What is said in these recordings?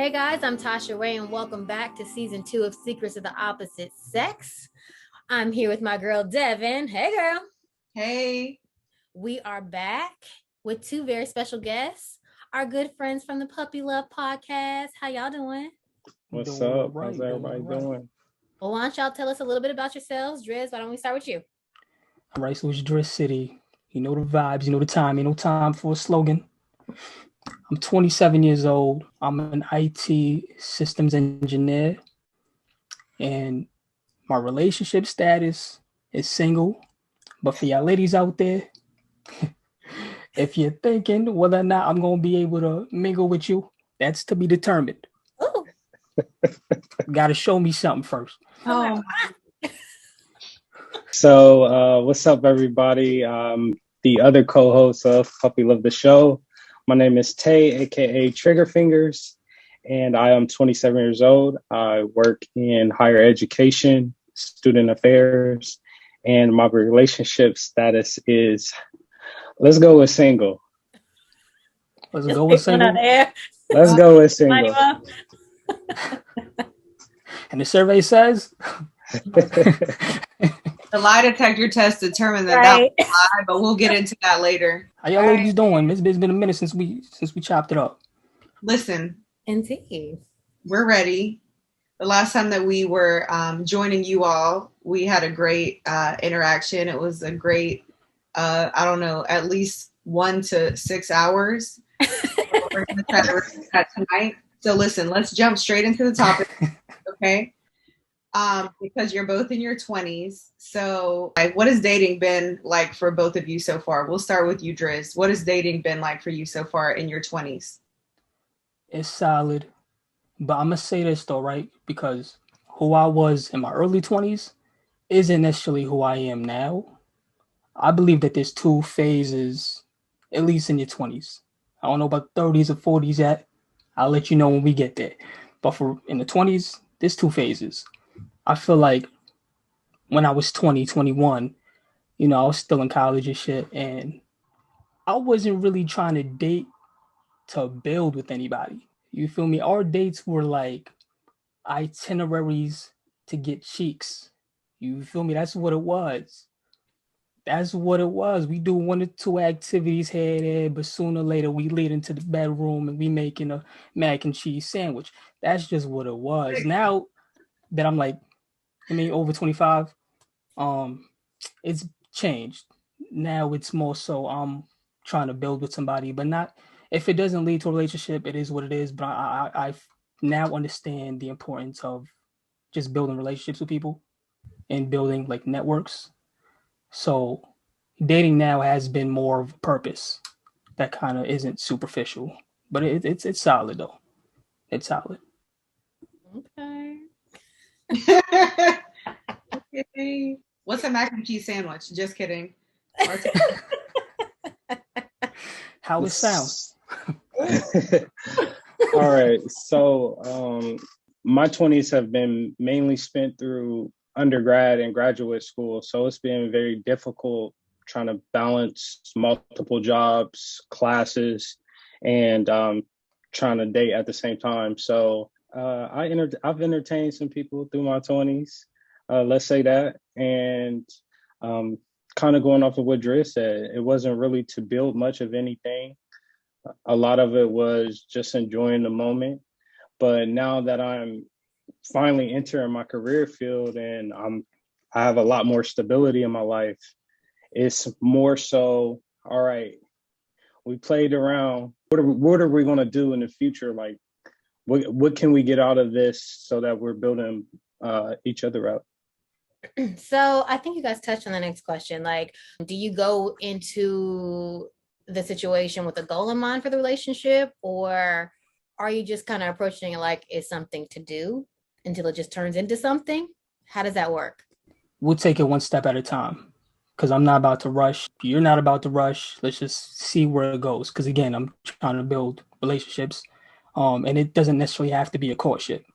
Hey guys, I'm Tasha Ray, and welcome back to season 2 of Secrets of the Opposite Sex. I'm here with my girl Devin. Hey girl. Hey. We are back with two very special guests, our good friends from the Puppy Luv podcast. How y'all doing? What's up? How's everybody doing? Well, why don't y'all tell us a little bit about yourselves? Driz, why don't we start with you? All right, so it's Driz City. You know the vibes, you know the time. Ain't no time for a slogan. I'm 27 years old. I'm an IT systems engineer. And my relationship status is single. But for y'all ladies out there, if you're thinking whether or not I'm going to be able to mingle with you, that's to be determined. Ooh. Got to show me something first. Oh. So, what's up, everybody? The other co-host of Puppy Luv the show. My name is Tay, aka Trigger Fingers, and I am 27 years old. I work in higher education, student affairs, and my relationship status is, let's go with single. Let's go with single. Let's go with single. And the survey says the lie detector test determined that that was a lie, but we'll get into that later. How y'all ladies doing? It's been a minute since we chopped it up. Listen, indeed, we're ready. The last time that we were joining you all, we had a great interaction. It was a great, I don't know, at least 1 to 6 hours. We're going to try to repeat that tonight. So listen, let's jump straight into the topic, okay? Because you're both in your 20s. So what has dating been like for both of you so far? We'll start with you, Driz. What has dating been like for you so far in your 20s? It's solid. But I'm going to say this though, right? Because who I was in my early 20s isn't necessarily who I am now. I believe that there's two phases, at least in your 20s. I don't know about 30s or 40s yet. I'll let you know when we get there. But for in the 20s, there's two phases. I feel like when I was 20, 21, I was still in college and shit, and I wasn't really trying to date to build with anybody. You feel me? Our dates were like itineraries to get cheeks. You feel me? That's what it was. We do 1 or 2 activities here and there, but sooner or later we lead into the bedroom and we making a mac and cheese sandwich. That's just what it was. Now that I'm like, over 25, it's changed. Now it's more so I'm trying to build with somebody, but not if it doesn't lead to a relationship, it is what it is. But I now understand the importance of just building relationships with people and building like networks. So dating now has been more of a purpose that kind of isn't superficial, but it's solid though. It's solid. Okay. Okay. What's a mac and cheese sandwich? Just kidding. How it sounds. All right. So my 20s have been mainly spent through undergrad and graduate school. So it's been very difficult trying to balance multiple jobs, classes, and trying to date at the same time. So I've entertained some people through my 20s. Let's say that. And kind of going off of what Dre said, it wasn't really to build much of anything. A lot of it was just enjoying the moment. But now that I'm finally entering my career field and I have a lot more stability in my life, it's more so, all right, we played around. What are we going to do in the future? Like, what can we get out of this so that we're building each other up? So I think you guys touched on the next question. Like, do you go into the situation with a goal in mind for the relationship, or are you just kind of approaching it like it's something to do until it just turns into something? How does that work? We'll take it one step at a time because I'm not about to rush. You're not about to rush. Let's just see where it goes. Because again, I'm trying to build relationships, and it doesn't necessarily have to be a courtship.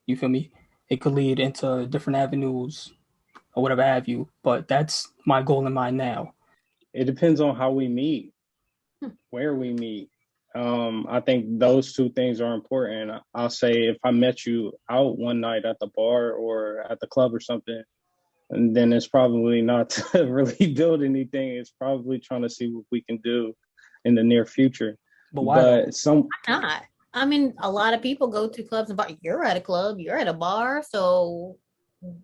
You feel me? It could lead into different avenues or whatever have you. But that's my goal in mind now. It depends on how we meet, where we meet, I think those two things are important. I'll say if I met you out one night at the bar or at the club or something, and then it's probably not to really build anything. It's probably trying to see what we can do in the near future. But why though? But some Why not? I mean, a lot of people go to clubs and bar. You're at a club, you're at a bar. So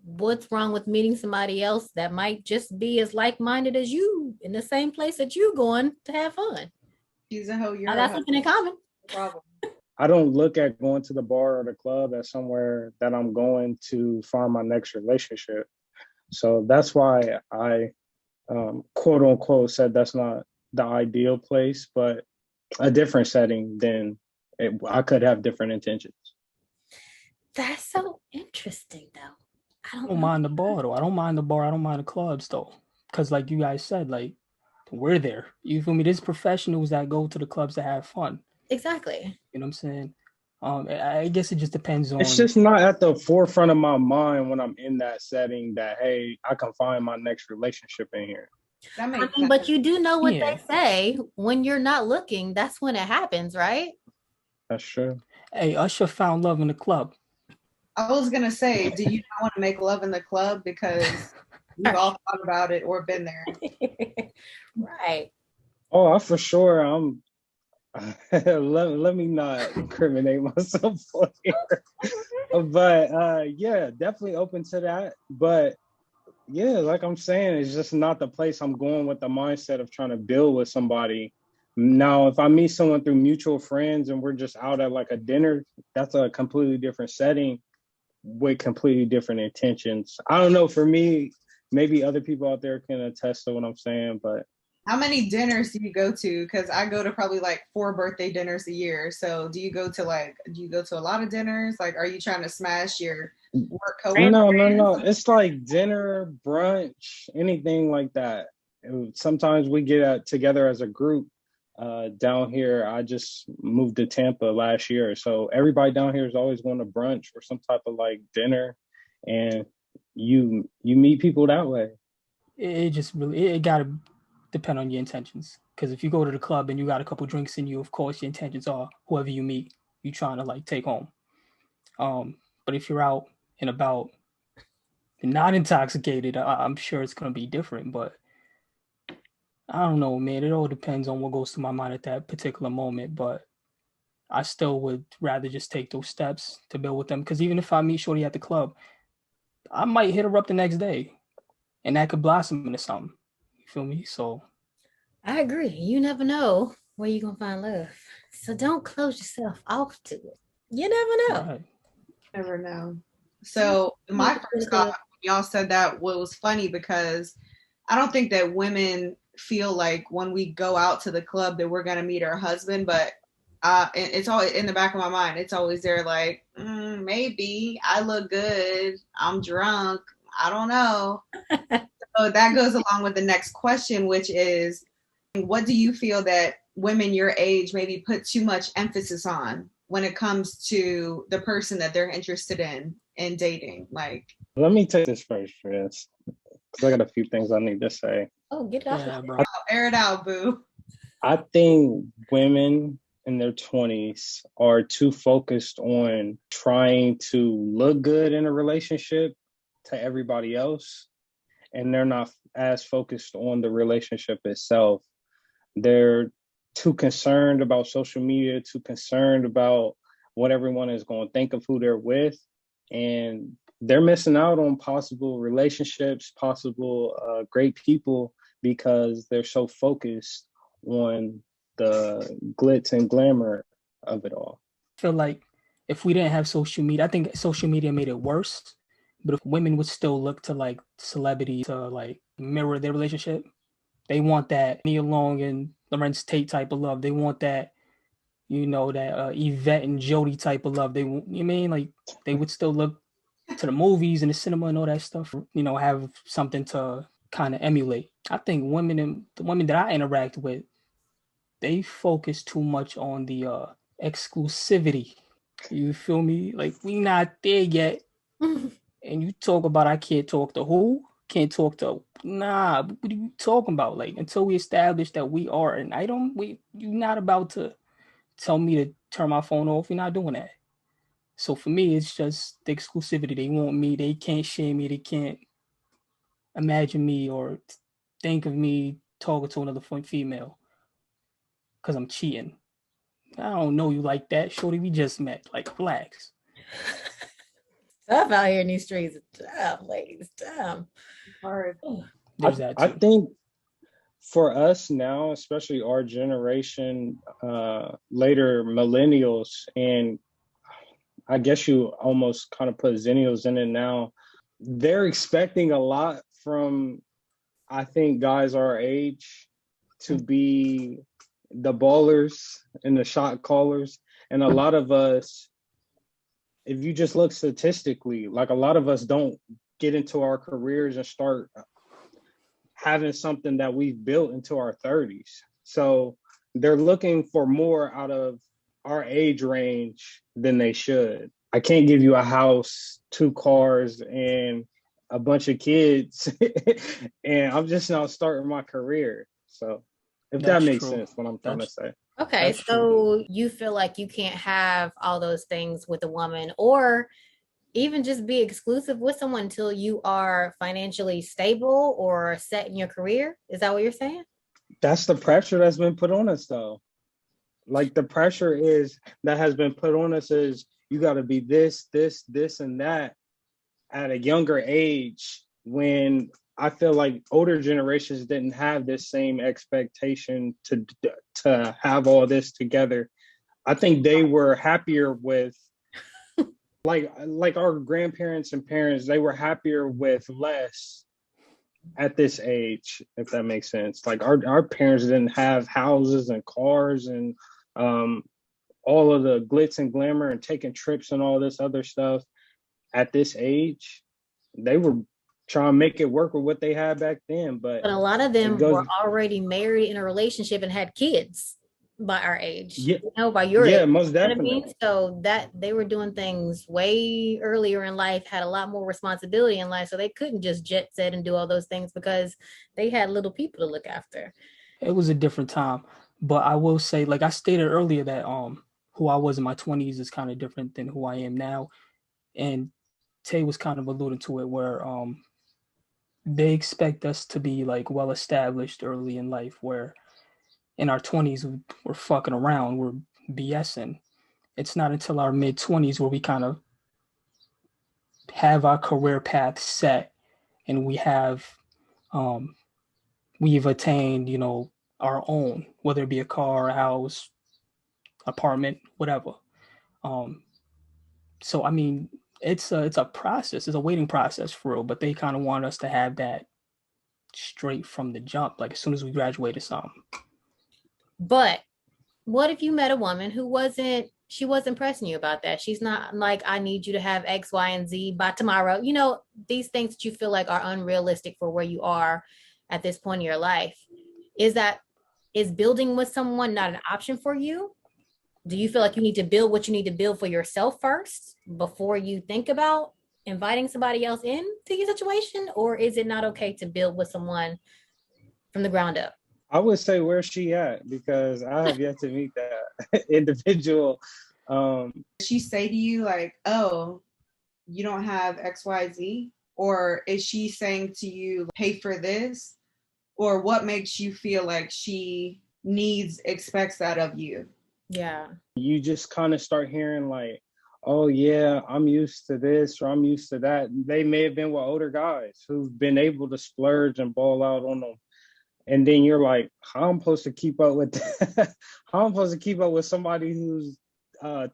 what's wrong with meeting somebody else that might just be as like-minded as you in the same place that you going to have fun? She's a hoe. You're I a got hoe. something in common. No problem. I don't look at going to the bar or the club as somewhere that I'm going to find my next relationship. So that's why I quote unquote said that's not the ideal place, but a different setting, then I could have different intentions. That's so interesting, though. I I don't mind the bar though. I don't mind the bar. I don't mind the clubs though. Cause like you guys said, like we're there. You feel me? There's professionals that go to the clubs to have fun. Exactly. You know what I'm saying? I guess it just depends on. It's just not at the forefront of my mind when I'm in that setting that, hey, I can find my next relationship in here. That I makes mean, sense. but you do know what Yeah. they say. When you're not looking, that's when it happens, right? That's true. Hey, Usher found love in the club. I was gonna say, do you not want to make love in the club? Because we've all thought about it or been there. Right. Oh, I for sure. Let me not incriminate myself on here. But yeah, definitely open to that. But yeah, like I'm saying, it's just not the place I'm going with the mindset of trying to build with somebody. Now, if I meet someone through mutual friends and we're just out at like a dinner, that's a completely different setting with completely different intentions. I don't know. For me, maybe other people out there can attest to what I'm saying, but How many dinners do you go to? Because I go to probably like 4 birthday dinners a year. So do you go to a lot of dinners? Like, are you trying to smash your work coworkers? no. It's like dinner, brunch, anything like that. Sometimes we get together as a group. Down here, I just moved to Tampa last year, so everybody down here is always going to brunch or some type of like dinner, and you meet people that way. It just really it gotta depend on your intentions. Because if you go to the club and you got a couple drinks in you, of course your intentions are whoever you meet, you trying to like take home. But if you're out and about, not intoxicated, I'm sure it's gonna be different. But I don't know, man. It all depends on what goes through my mind at that particular moment. But I still would rather just take those steps to build with them. Because even if I meet Shorty at the club, I might hit her up the next day, and that could blossom into something. You feel me? So I agree. You never know where you're gonna find love. So don't close yourself off to it. You never know. right. Never know. So my first thought when y'all said that was funny because I don't think that women feel like when we go out to the club that we're gonna meet our husband, but it's always in the back of my mind. It's always there, like maybe I look good, I'm drunk, I don't know. So that goes along with the next question, which is, what do you feel that women your age maybe put too much emphasis on when it comes to the person that they're interested in dating? Like, Let me take this first, Chris, because I got a few things I need to say. Oh, get it off. Yeah, bro. air it out, boo. I think women in their 20s are too focused on trying to look good in a relationship to everybody else, and they're not as focused on the relationship itself. They're too concerned about social media, too concerned about what everyone is going to think of who they're with, and they're missing out on possible relationships, possible great people, because they're so focused on the glitz and glamour of it all. I feel like if we didn't have social media, I think social media made it worse. But if women would still look to like celebrity to like mirror their relationship, they want that Nia Long and Lorenz Tate type of love. They want that, that Yvette and Jody type of love. Like they would still look to the movies and the cinema and all that stuff, have something to kind of emulate. I think the women that I interact with, they focus too much on the exclusivity. You feel me? Like we not there yet. And you talk about I can't talk to who? Can't talk to what are you talking about? Like until we establish that we are an item, you're not about to tell me to turn my phone off. You're not doing that. So for me, it's just the exclusivity. They want me. They can't share me. They can't imagine me or think of me talking to another female because I'm cheating. I don't know you like that, shorty. We just met. Like, relax. Tough out here in these streets. Damn, ladies, damn. Hard. There's that too. I think for us now, especially our generation, later millennials, and I guess you almost kind of put Zennials in it now, they're expecting a lot from, I think, guys our age to be the ballers and the shot callers. And a lot of us, if you just look statistically, like a lot of us don't get into our careers and start having something that we've built into our 30s. So they're looking for more out of our age range than they should. I can't give you a house, 2 cars, and a bunch of kids, and I'm just not starting my career. So if That's that makes true. sense, what I'm trying to say. Okay, That's so you feel like you can't have all those things with a woman or even just be exclusive with someone until you are financially stable or set in your career? Is that what you're saying? That's the pressure that's been put on us, though. Like the pressure is that has been put on us is you got to be this, and that at a younger age, when I feel like older generations didn't have this same expectation to have all this together. I think they were happier with like our grandparents and parents, they were happier with less at this age, if that makes sense. Like our parents didn't have houses and cars and all of the glitz and glamour and taking trips and all this other stuff. At this age, they were trying to make it work with what they had back then. But a lot of them were already married in a relationship and had kids by our age, yeah, by your age. Most definitely. You know what I mean? So that they were doing things way earlier in life, had a lot more responsibility in life. So they couldn't just jet set and do all those things because they had little people to look after. It was a different time. But I will say, like I stated earlier, that who I was in my 20s is kind of different than who I am now. And Tay was kind of alluding to it, where they expect us to be like well established early in life, where in our 20s we're fucking around, we're BSing. It's not until our mid 20s where we kind of have our career path set and we've attained, our own, whether it be a car, a house, apartment, whatever. So I mean, it's a process, it's a waiting process for real, but they kind of want us to have that straight from the jump, like as soon as we graduated something. But what if you met a woman who she wasn't pressing you about that? She's not like, I need you to have X, Y, and Z by tomorrow. These things that you feel like are unrealistic for where you are at this point in your life. Is building with someone not an option for you? Do you feel like you need to build what you need to build for yourself first before you think about inviting somebody else into your situation? Or is it not okay to build with someone from the ground up? I would say, where's she at? Because I have yet to meet that individual. She say to you like, oh, you don't have XYZ? Or is she saying to you, pay for this? Or what makes you feel like she expects that of you? Yeah. You just kind of start hearing like, oh yeah, I'm used to this or I'm used to that. They may have been with older guys who've been able to splurge and ball out on them. And then you're like, how I'm supposed to keep up with that? How I'm supposed to keep up with somebody who's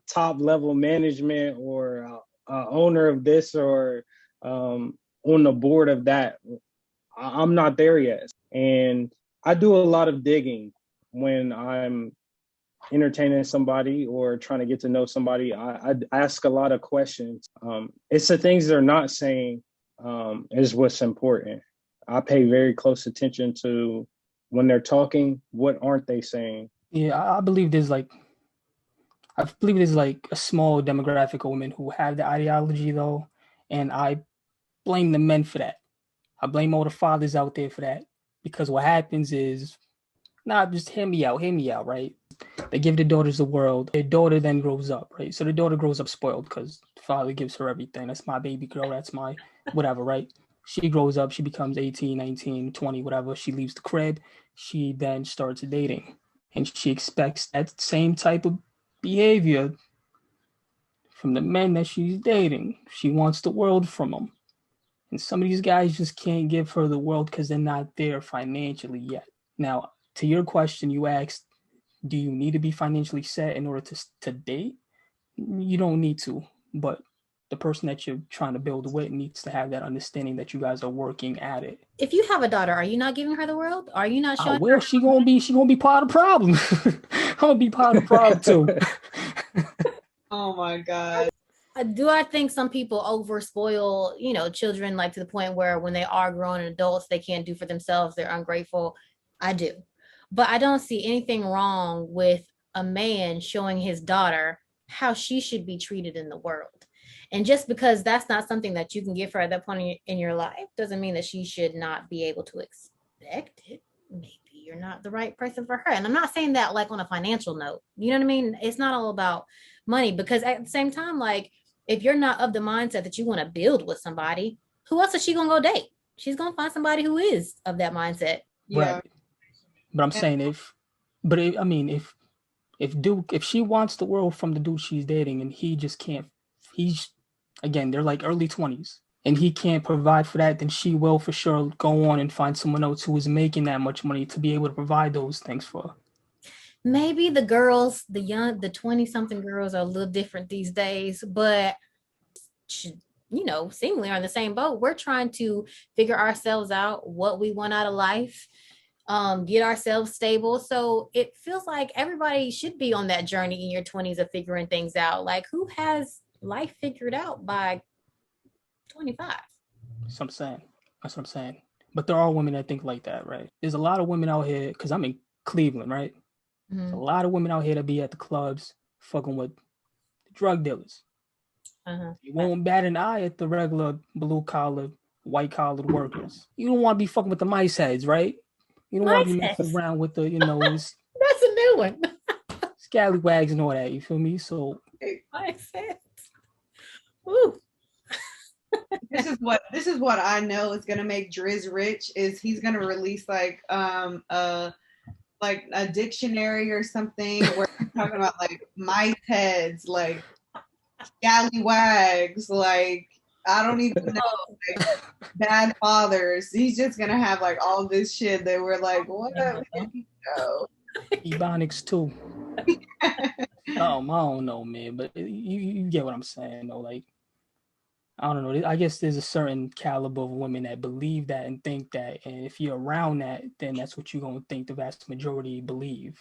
top level management or owner of this or on the board of that? I'm not there yet. And I do a lot of digging when I'm entertaining somebody or trying to get to know somebody. I ask a lot of questions. It's the things they're not saying is what's important. I pay very close attention to when they're talking, what aren't they saying? Yeah, I believe there's like a small demographic of women who have the ideology though, and I blame the men for that. I blame all the fathers out there for that, because what happens is, just hear me out, right? They give the daughters the world. Their daughter then grows up, right? So the daughter grows up spoiled because the father gives her everything. That's my baby girl. That's my whatever, right? She grows up. She becomes 18, 19, 20, whatever. She leaves the crib. She then starts dating. And she expects that same type of behavior from the men that she's dating. She wants the world from them. And some of these guys just can't give her the world because they're not there financially yet. Now, to your question, you asked, do you need to be financially set in order to date? You don't need to, but the person that you're trying to build with needs to have that understanding that you guys are working at it. If you have a daughter, are you not giving her the world? Are you not showing her? She gonna be part of the problem. I'm gonna be part of the problem too. Oh my God. Do I think some people over spoil, children, like to the point where when they are grown and adults, they can't do for themselves, they're ungrateful? I do. But I don't see anything wrong with a man showing his daughter how she should be treated in the world. And just because that's not something that you can give her at that point in your life doesn't mean that she should not be able to expect it. Maybe you're not the right person for her. And I'm not saying that like on a financial note. You know what I mean? It's not all about money, because at the same time, like, if you're not of the mindset that you want to build with somebody, who else is she gonna go date? She's gonna find somebody who is of that mindset. Yeah. Right. But I'm saying if she wants the world from the dude she's dating and he just can't, they're like early 20s and he can't provide for that, then she will for sure go on and find someone else who is making that much money to be able to provide those things for her. Maybe the girls, the 20-something girls are a little different these days, but seemingly are in the same boat. We're trying to figure ourselves out, what we want out of life, get ourselves stable. So it feels like everybody should be on that journey in your 20s of figuring things out. Like, who has life figured out by 25? That's what I'm saying. But there are women that think like that, right? There's a lot of women out here, because I'm in Cleveland, right? Mm-hmm. There's a lot of women out here that be at the clubs fucking with drug dealers. You won't bat an eye at the regular blue-collar, white-collar workers. You don't want to be fucking with the mice heads, right? You don't want to be messing around with the, That's a new one. Scallywags and all that, you feel me? So mice heads. Ooh. This is what I know is gonna make Driz rich, is he's gonna release like a dictionary or something where he's talking about like mice heads, like scallywags, like I don't even know, like bad fathers. He's just gonna have like all this shit that we're like, what? Ebonics too. I don't know, man, but you get what I'm saying, though. Like, I don't know. I guess there's a certain caliber of women that believe that and think that, and if you're around that, then that's what you're gonna think the vast majority believe.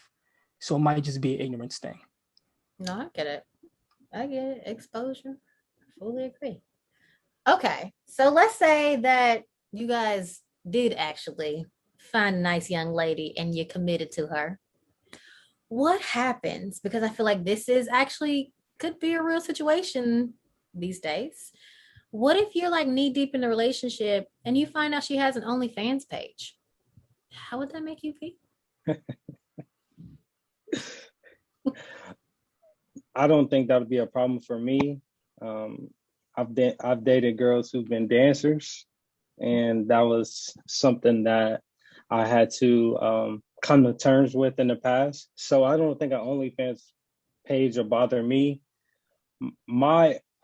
So it might just be an ignorance thing. No, I get it. Exposure. I fully agree. Okay, so let's say that you guys did actually find a nice young lady and you're committed to her. What happens? Because I feel like this is actually could be a real situation these days. What if you're like knee deep in the relationship and you find out she has an OnlyFans page? How would that make you feel? I don't think that would be a problem for me. I've dated girls who've been dancers, and that was something that I had to come to terms with in the past. So I don't think an OnlyFans page will bother me.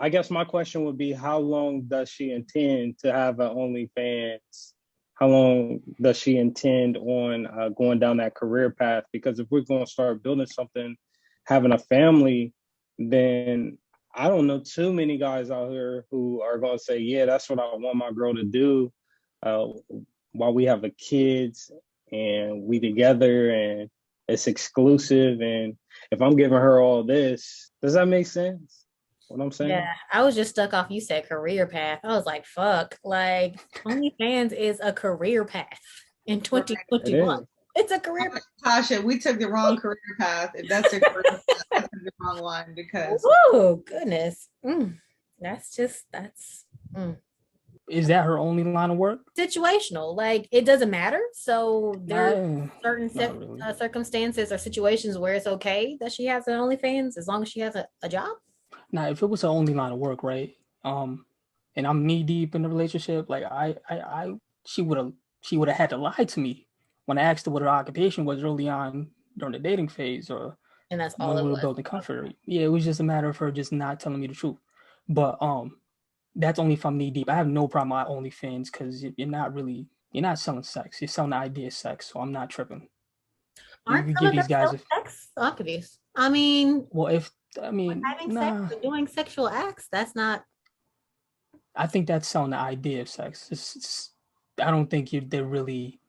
I guess my question would be, how long does she intend to have an OnlyFans? How long does she intend on going down that career path? Because if we're going to start building something, having a family, then I don't know too many guys out here who are going to say, yeah, that's what I want my girl to do while we have the kids and we together and it's exclusive. And if I'm giving her all this, does that make sense? What I'm saying? Yeah, I was just stuck off. You said career path. I was like, fuck. Like, OnlyFans is a career path in 2021. It's a career path. Tasha, we took the wrong career path. If that's a career path, that's the wrong one, because oh goodness. That's Is that her only line of work? Situational, like it doesn't matter. So there are certain Really. circumstances or situations where it's okay that she has an OnlyFans as long as she has a job. Now, if it was her only line of work, right? And I'm knee deep in the relationship, like she would have had to lie to me when I asked her what her occupation was early on during the dating phase, or And that's all when it we were was. building comfort. Yeah, it was just a matter of her just not telling me the truth. But that's only if I'm knee deep. I have no problem with OnlyFans because you're not selling sex. You're selling the idea of sex. So I'm not tripping. You Aren't could some give of them these guys self sex? I'm confused. I mean, well, if I mean, having sex nah, or doing sexual acts, that's not. I think that's selling the idea of sex. I don't think they're really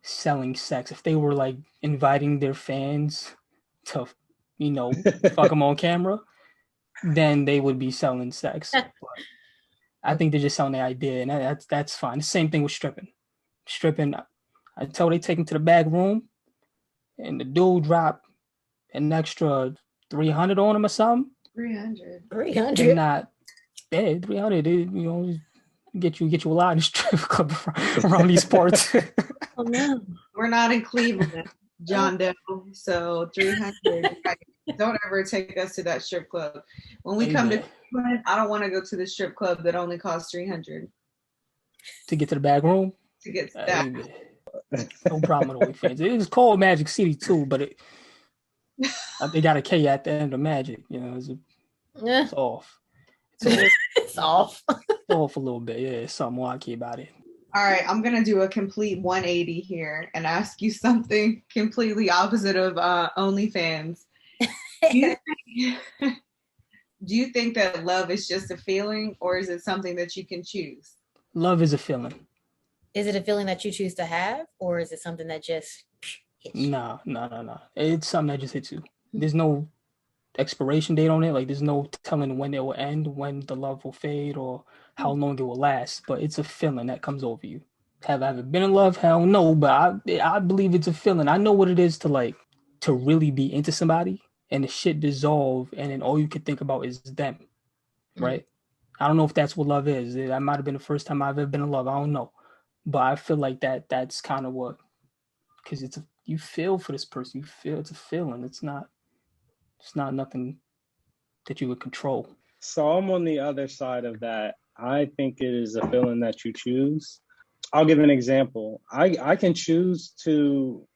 selling sex. If they were like inviting their fans to, fuck them on camera, then they would be selling sex. But I think they're just selling the idea, and that's fine. The same thing with stripping. Stripping, until they take them to the back room, and the dude drop an extra 300 on him or something. 300. They're 300. not dead. 300. Get you a lot in the strip club around these parts. Oh no. We're not in Cleveland, John Doe. So 300. Right. Don't ever take us to that strip club. When we come to Cleveland, I don't want to go to the strip club that only costs 300 to get to the back room. to get to that. No problem with OnlyFans. It is called Magic City too, but they got a K at the end of Magic. It's off. It's off. It's off a little bit. Yeah, it's something wacky about it. All right, I'm gonna do a complete 180 here and ask you something completely opposite of OnlyFans. Do you think that love is just a feeling, or is it something that you can choose? Love is a feeling. Is it a feeling that you choose to have, or is it something that just hits you? No. It's something that just hits you. There's no expiration date on it. Like there's no telling when it will end, when the love will fade, or how long it will last. But it's a feeling that comes over you. Have I ever been in love? Hell no. But I believe it's a feeling. I know what it is to really be into somebody and the shit dissolve, and then all you can think about is them. Right? I don't know if that's what love is. That might have been the first time I've ever been in love. I don't know. But I feel like that's kind of what, because you feel for this person. You feel it's a feeling. It's not nothing that you would control. So I'm on the other side of that. I think it is a feeling that you choose. I'll give an example. I can choose to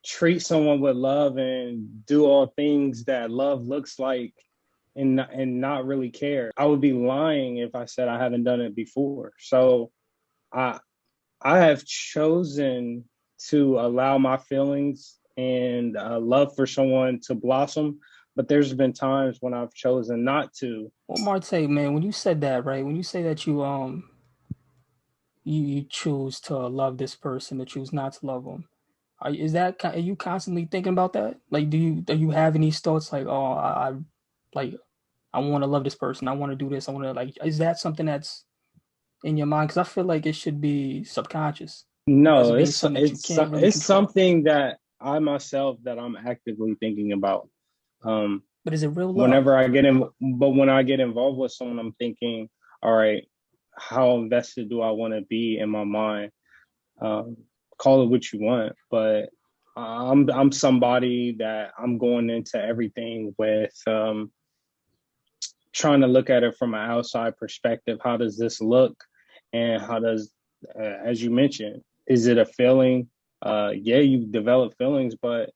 treat someone with love and do all things that love looks like and not really care. I would be lying if I said I haven't done it before. So I have chosen to allow my feelings and love for someone to blossom, but there's been times when I've chosen not to. Well, Marte, man, when you said that, right? When you say that you choose to love this person, to choose not to love them, are you constantly thinking about that? Like, do you have any thoughts like, oh, I want to love this person, I want to do this, I want to like, is that something that's in your mind? Because I feel like it should be subconscious. No, It's something that I myself that I'm actively thinking about. But is it real love? When I get involved with someone, I'm thinking, all right, how invested do I want to be in my mind? Call it what you want, but I'm somebody that I'm going into everything with trying to look at it from an outside perspective. How does this look? And how does, as you mentioned, is it a feeling? Yeah, you develop feelings, but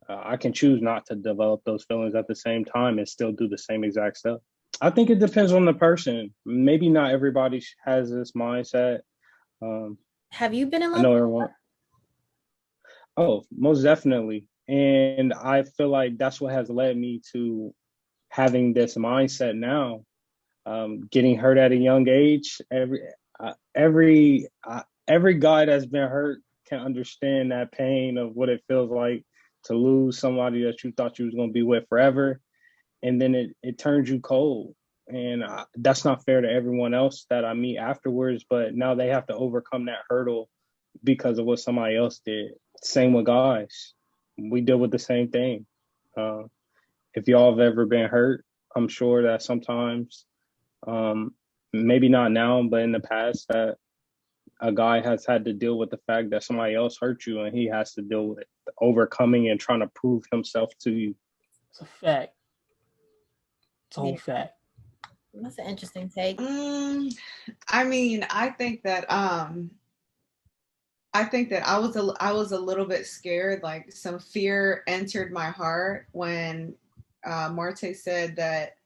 I can choose not to develop those feelings at the same time and still do the same exact stuff. I think it depends on the person. Maybe not everybody has this mindset. Have you been in love? I know everyone. Oh, most definitely. And I feel like that's what has led me to having this mindset now. Getting hurt at a young age. Every guy that's been hurt can understand that pain of what it feels like to lose somebody that you thought you was going to be with forever, and then it turns you cold. And that's not fair to everyone else that I meet afterwards, but now they have to overcome that hurdle because of what somebody else did. Same with guys. We deal with the same thing. If y'all have ever been hurt, I'm sure that sometimes maybe not now, but in the past, that a guy has had to deal with the fact that somebody else hurt you, and he has to deal with overcoming and trying to prove himself to you. It's a fact. It's a whole Yeah. fact. That's an interesting take. I mean, I think that I was a little bit scared. Like some fear entered my heart when Marte said that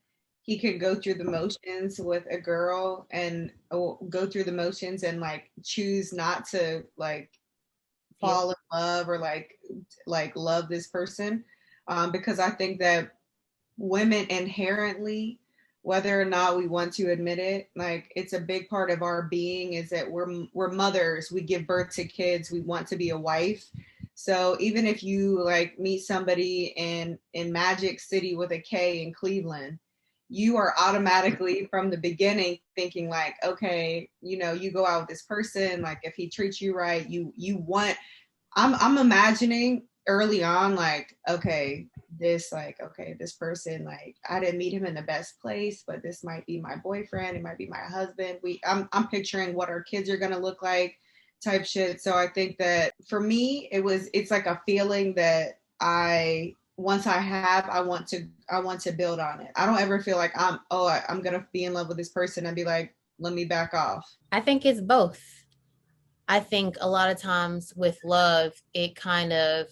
he could go through the motions with a girl and go through the motions and like choose not to like fall in love or like love this person, because I think that women inherently, whether or not we want to admit it, like it's a big part of our being is that we're mothers, we give birth to kids, we want to be a wife. So even if you like meet somebody in Magic City with a K in Cleveland, you are automatically from the beginning thinking like, okay, you know, you go out with this person, like if he treats you right, you want, I'm imagining early on like, okay, this person, like I didn't meet him in the best place, but this might be my boyfriend, it might be my husband. I'm picturing what our kids are gonna look like type shit. So I think that for me it's like a feeling that I want to build on it. I don't ever feel like I'm gonna be in love with this person and be like, let me back off. I think it's both. I think a lot of times with love, it kind of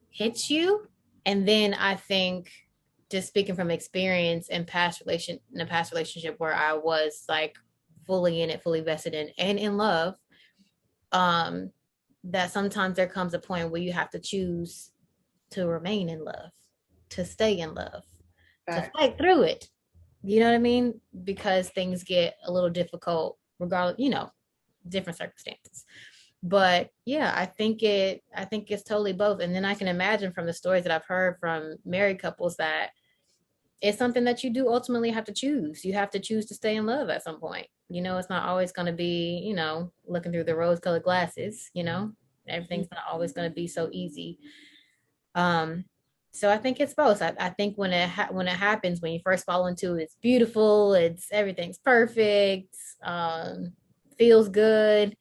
hits you. And then I think, just speaking from experience in a past relationship where I was like fully in it, fully vested in and in love, that sometimes there comes a point where you have to choose to remain in love, to stay in love, to fight through it. You know what I mean? Because things get a little difficult regardless, you know, different circumstances. But yeah, I think it's totally both. And then I can imagine from the stories that I've heard from married couples that it's something that you do ultimately have to choose. You have to choose to stay in love at some point. You know, it's not always going to be, you know, looking through the rose-colored glasses, you know. Everything's not always going to be so easy. So I think it's both. I think when it happens, when you first fall into it, it's beautiful, everything's perfect, feels good.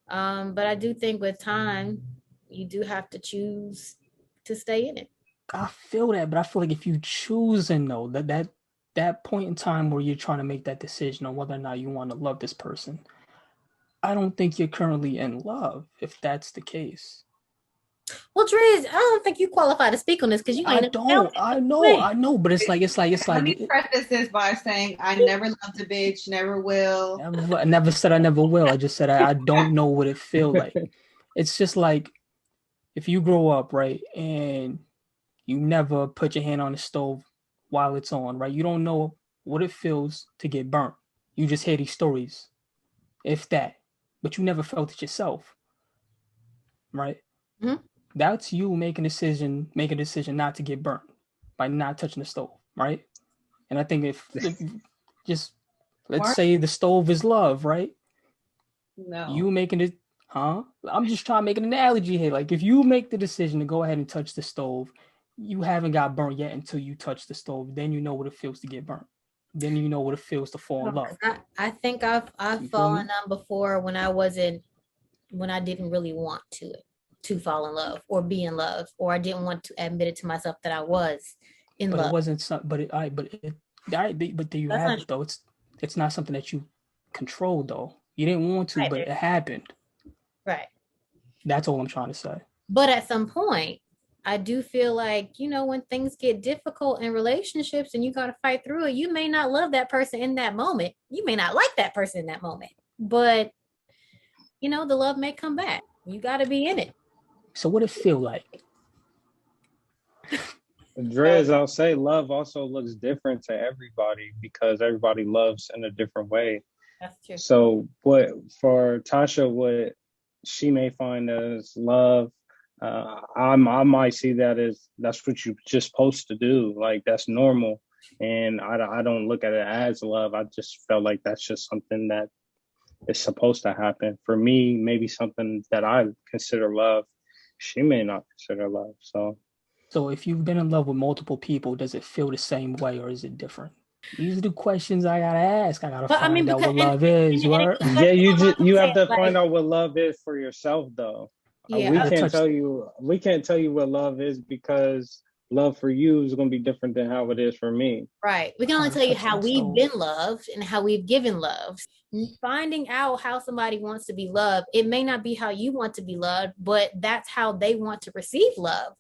But I do think with time, you do have to choose to stay in it. I feel that, but I feel like if you choosing though, that point in time where you're trying to make that decision on whether or not you want to love this person, I don't think you're currently in love if that's the case. Well, Driz, I don't think you qualify to speak on this because you ain't. I know, but it's like. Let me preface this by saying I never loved a bitch, never will. I never said I never will. I just said I don't know what it feels like. It's just like if you grow up, right, and you never put your hand on the stove while it's on, right? You don't know what it feels to get burnt. You just hear these stories, if that, but you never felt it yourself, right? Mm-hmm. That's you making a decision not to get burnt by not touching the stove, right? And I think if just let's say the stove is love, right? No. You making it, huh? I'm just trying to make an analogy here. Like if you make the decision to go ahead and touch the stove, you haven't got burnt yet until you touch the stove. Then you know what it feels to get burnt. Then you know what it feels to fall in love. I think I've fallen on before when I didn't really want to fall in love or be in love, or I didn't want to admit it to myself that I was in love. But it wasn't something. But there you have it though. It's not something that you control though. You didn't want to, but it happened. Right. That's all I'm trying to say. But at some point, I do feel like, you know, when things get difficult in relationships and you got to fight through it, you may not love that person in that moment. You may not like that person in that moment, but you know, the love may come back. You got to be in it. So what it feel like? Drez, I'll say love also looks different to everybody because everybody loves in a different way. That's true. So for Tasha, what she may find as love, I might see that as that's what you're just supposed to do. Like that's normal. And I don't look at it as love. I just felt like that's just something that is supposed to happen. For me, maybe something that I consider love, she may not consider love. So if you've been in love with multiple people, does it feel the same way or is it different? These are the questions I gotta ask. I gotta But I mean, find out because what love is. You heard? Yeah, you have to like, find out what love is for yourself, though. yeah, We I can't touched. tell you. We can't tell you what love is because love for you is going to be different than how it is for me. right. We can I only gotta tell you touch how that we've stove. been loved and how we've given love. Finding out how somebody wants to be loved, it may not be how you want to be loved, but that's how they want to receive love.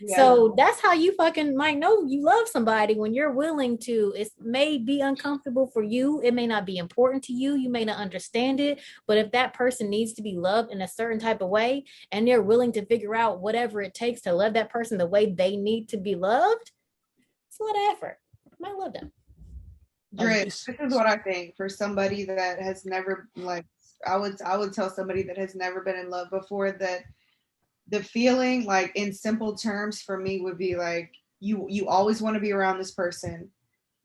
Yeah. So that's how you fucking might know you love somebody when you're willing to. It may be uncomfortable for you. It may not be important to you. You may not understand it. But if that person needs to be loved in a certain type of way and they're willing to figure out whatever it takes to love that person the way they need to be loved, it's a lot of effort. I might love them. Dre, this is what I think for somebody that has never like I would tell somebody that has never been in love before that the feeling like in simple terms for me would be like you always want to be around this person.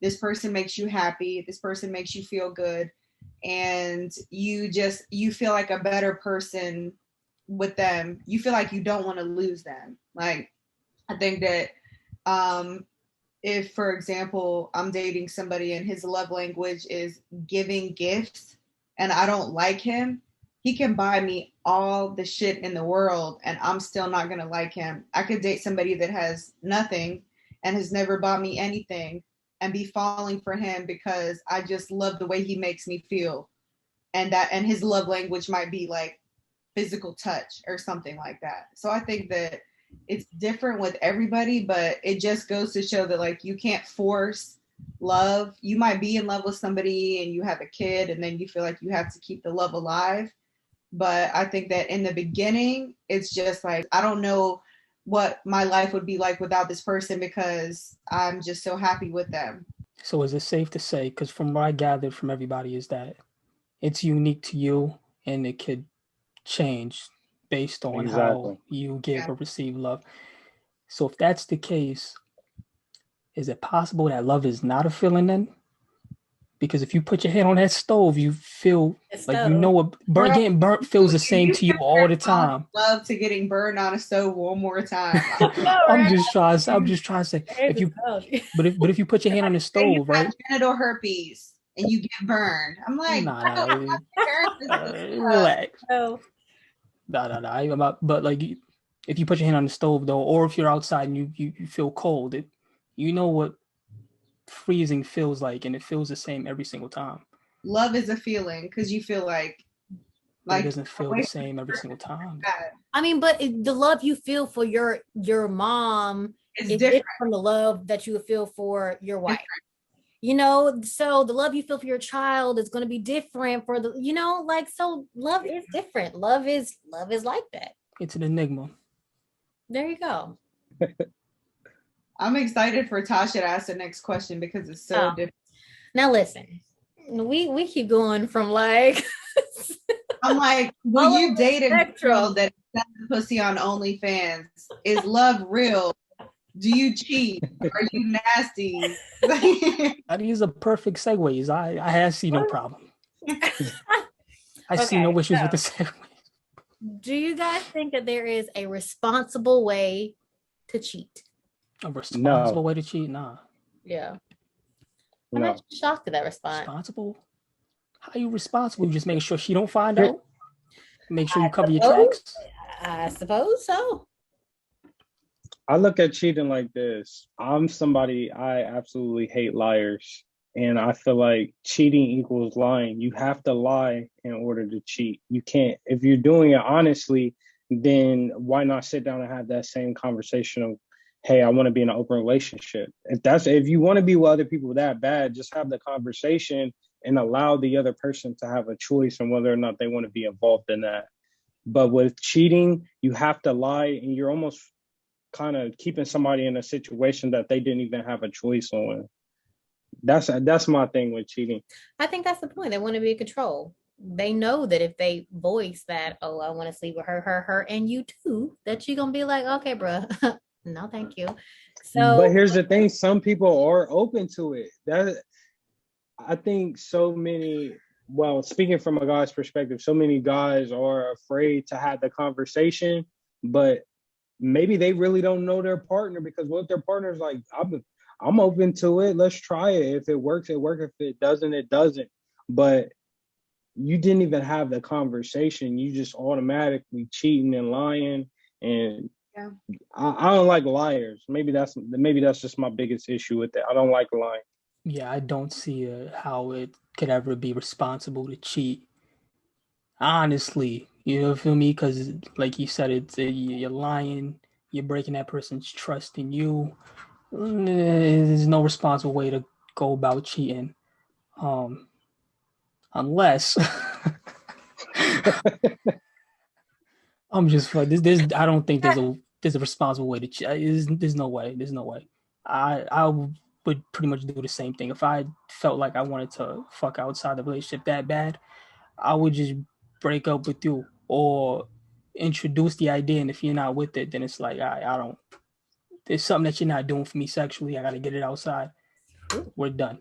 This person makes you happy. This person makes you feel good. And you feel like a better person with them. You feel like you don't want to lose them. Like I think that if, for example, I'm dating somebody and his love language is giving gifts and I don't like him, he can buy me all the shit in the world and I'm still not going to like him. I could date somebody that has nothing and has never bought me anything and be falling for him because I just love the way he makes me feel. And his love language might be like physical touch or something like that. So I think that it's different with everybody, but it just goes to show that like you can't force love. You might be in love with somebody and you have a kid and then you feel like you have to keep the love alive. But I think that in the beginning, it's just like, I don't know what my life would be like without this person because I'm just so happy with them. So is it safe to say, because from what I gathered from everybody is that it's unique to you and it could change based on how Exactly. you give Yeah. or receive love. So if that's the case, is it possible that love is not a feeling then? Because if you put your hand on that stove, you feel like you know what getting burnt feels the same to you all the time. Love to getting burned on a stove one more time. I'm just trying to say if you but if you put your hand on the stove, right? Genital herpes and you get burned. I'm like, relax. Nah. But like if you put your hand on the stove though, or if you're outside and you feel cold, you know what freezing feels like, and it feels the same every single time. Love is a feeling because you feel like it doesn't feel the same every single time. I mean, but the love you feel for your mom is different from the love that you feel for your wife. You know, so the love you feel for your child is going to be different for the, you know, like, so love is different. Love is like that. It's an enigma. There you go. I'm excited for Tasha to ask the next question because it's so different. Now listen, we keep going from like I'm like, will you date a girl that is pussy on OnlyFans? Is love real? Do you cheat? Are you nasty? These are perfect segues. I see no problem. I see no issues with the segue. Do you guys think that there is a responsible way to cheat? A responsible way to cheat? Nah. Yeah. I'm not shocked at that response. Responsible? How are you responsible? You just make sure she don't find out? Make sure you cover your tracks? I suppose so. I look at cheating like this. I'm somebody, I absolutely hate liars. And I feel like cheating equals lying. You have to lie in order to cheat. You can't, if you're doing it honestly, then why not sit down and have that same conversation of, hey, I want to be in an open relationship. If you want to be with other people that bad, just have the conversation and allow the other person to have a choice on whether or not they want to be involved in that. But with cheating, you have to lie and you're almost kind of keeping somebody in a situation that they didn't even have a choice on. That's my thing with cheating. I think that's the point. They want to be in control. They know that if they voice that, oh, I want to sleep with her, and you too, that you're going to be like, okay, bro, no, thank you. So, but here's the thing. Some people are open to it. I think so many, well, speaking from a guy's perspective, so many guys are afraid to have the conversation, but maybe they really don't know their partner because what if their partner's like, I'm open to it. Let's try it. If it works, it works. If it doesn't, it doesn't. But you didn't even have the conversation. You just automatically cheating and lying. And Yeah. I don't like liars. Maybe that's just my biggest issue with it. I don't like lying. Yeah, I don't see how it could ever be responsible to cheat. Honestly, you know, feel me? Because like you said, you're lying, you're breaking that person's trust in you. There's no responsible way to go about cheating, unless I'm just like this. I don't think there's a responsible way to cheat. There's no way. There's no way. I would pretty much do the same thing if I felt like I wanted to fuck outside the relationship that bad. I would just break up with you or introduce the idea. And if you're not with it, then it's like, I don't, there's something that you're not doing for me sexually. I got to get it outside. We're done.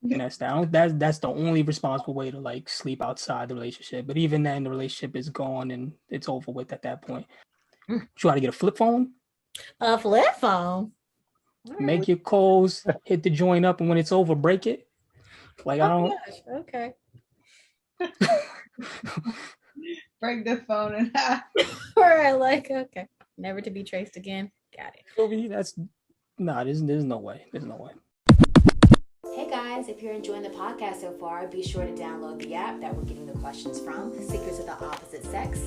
And that's that. That's the only responsible way to like sleep outside the relationship. But even then, the relationship is gone and it's over with at that point. You got to get a flip phone. A flip phone. Make your calls, hit the joint up, and when it's over, break it. Like I don't. Gosh. Okay. Break the phone in half. All right. Like okay. Never to be traced again. Got it. That's there's no way. There's no way. Hey guys, if you're enjoying the podcast so far, be sure to download the app that we're getting the questions from, Secrets of the Opposite Sex,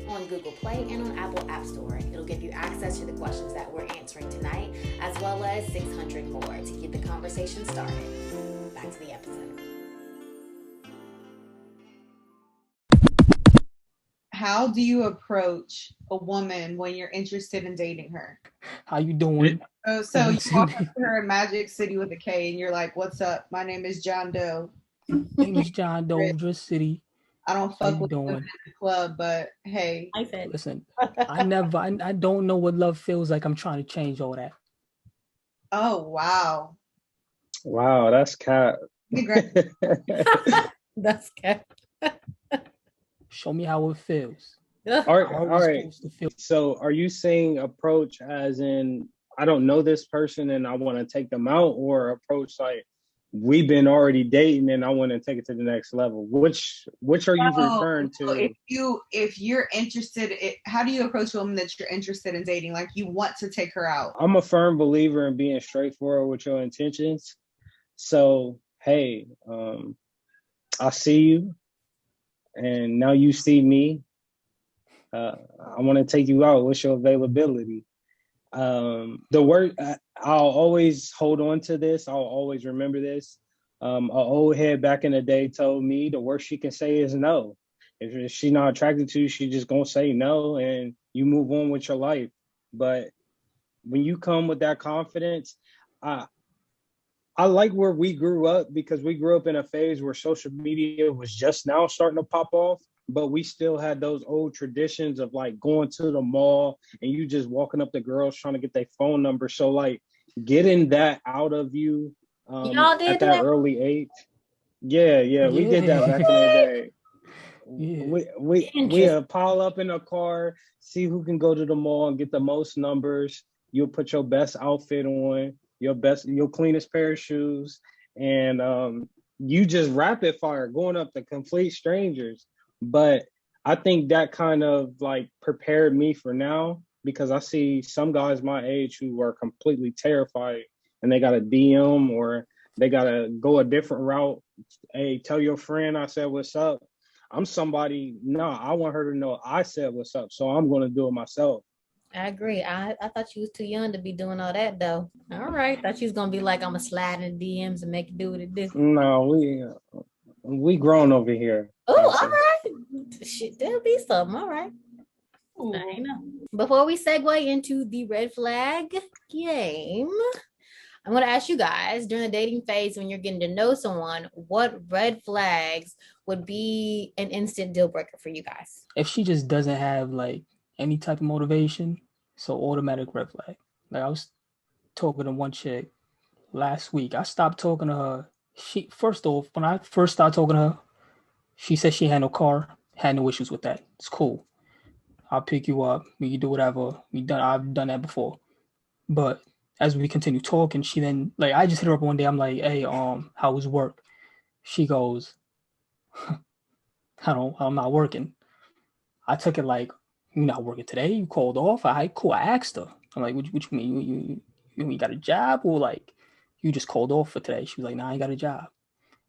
on Google Play and on Apple App Store. It'll give you access to the questions that we're answering tonight, as well as 600 more to get the conversation started. Back to the episode. How do you approach a woman when you're interested in dating her? How you doing? So you walk up to her in Magic City with a K and you're like, "What's up? My name is John Doe. My name is John Doe, Dress City. I don't fuck with women in the club, but hey." I said, listen, I don't know what love feels like. I'm trying to change all that. Oh, wow. Wow, that's cat. that's cat. Show me how it feels. All right. So are you saying approach as in, I don't know this person and I want to take them out, or approach like we've been already dating and I want to take it to the next level? Which are you referring to? If you're interested, how do you approach a woman that you're interested in dating? Like you want to take her out? I'm a firm believer in being straightforward with your intentions. So, hey, I see you and now you see me. I want to take you out. What's your availability? The word, I'll always hold on to this. I'll always remember this. An old head back in the day told me the worst she can say is no. If she's not attracted to you, she just gonna say no and you move on with your life. But when you come with that confidence, I like where we grew up, because we grew up in a phase where social media was just now starting to pop off, but we still had those old traditions of like going to the mall and you just walking up to girls trying to get their phone number. So like getting that out of you at that early age. Yeah, we did that back in the day. Yeah. We pile up in a car, see who can go to the mall and get the most numbers. You'll put your best outfit on, your cleanest pair of shoes, and you just rapid fire going up to complete strangers. But I think that kind of like prepared me for now, because I see some guys my age who are completely terrified and they got a DM or they got to go a different route. Hey, tell your friend I said what's up. I'm somebody, I want her to know I said what's up, so I'm going to do it myself. I agree. I thought you was too young to be doing all that though. All right. Thought you was going to be like, I'm going to slide in the DMs and make it do what it do. No, we grown over here. Oh, all right. Shit, there'll be something. All right. I know. Before we segue into the red flag game, I'm going to ask you guys, during the dating phase, when you're getting to know someone, what red flags would be an instant deal breaker for you guys? If she just doesn't have like any type of motivation, so automatic red flag. Like I was talking to one chick last week. I stopped talking to her. She, first off, when I first started talking to her, she said she had no car, had no issues with that. It's cool. I'll pick you up. We can do whatever. I've done that before. But as we continue talking, she then like I just hit her up one day. I'm like, hey, how was work? She goes, I'm not working. I took it like, you're not working today? You called off? All right, cool. I asked her. I'm like, what you mean? You got a job, or like you just called off for today? She was like, nah, I ain't got a job.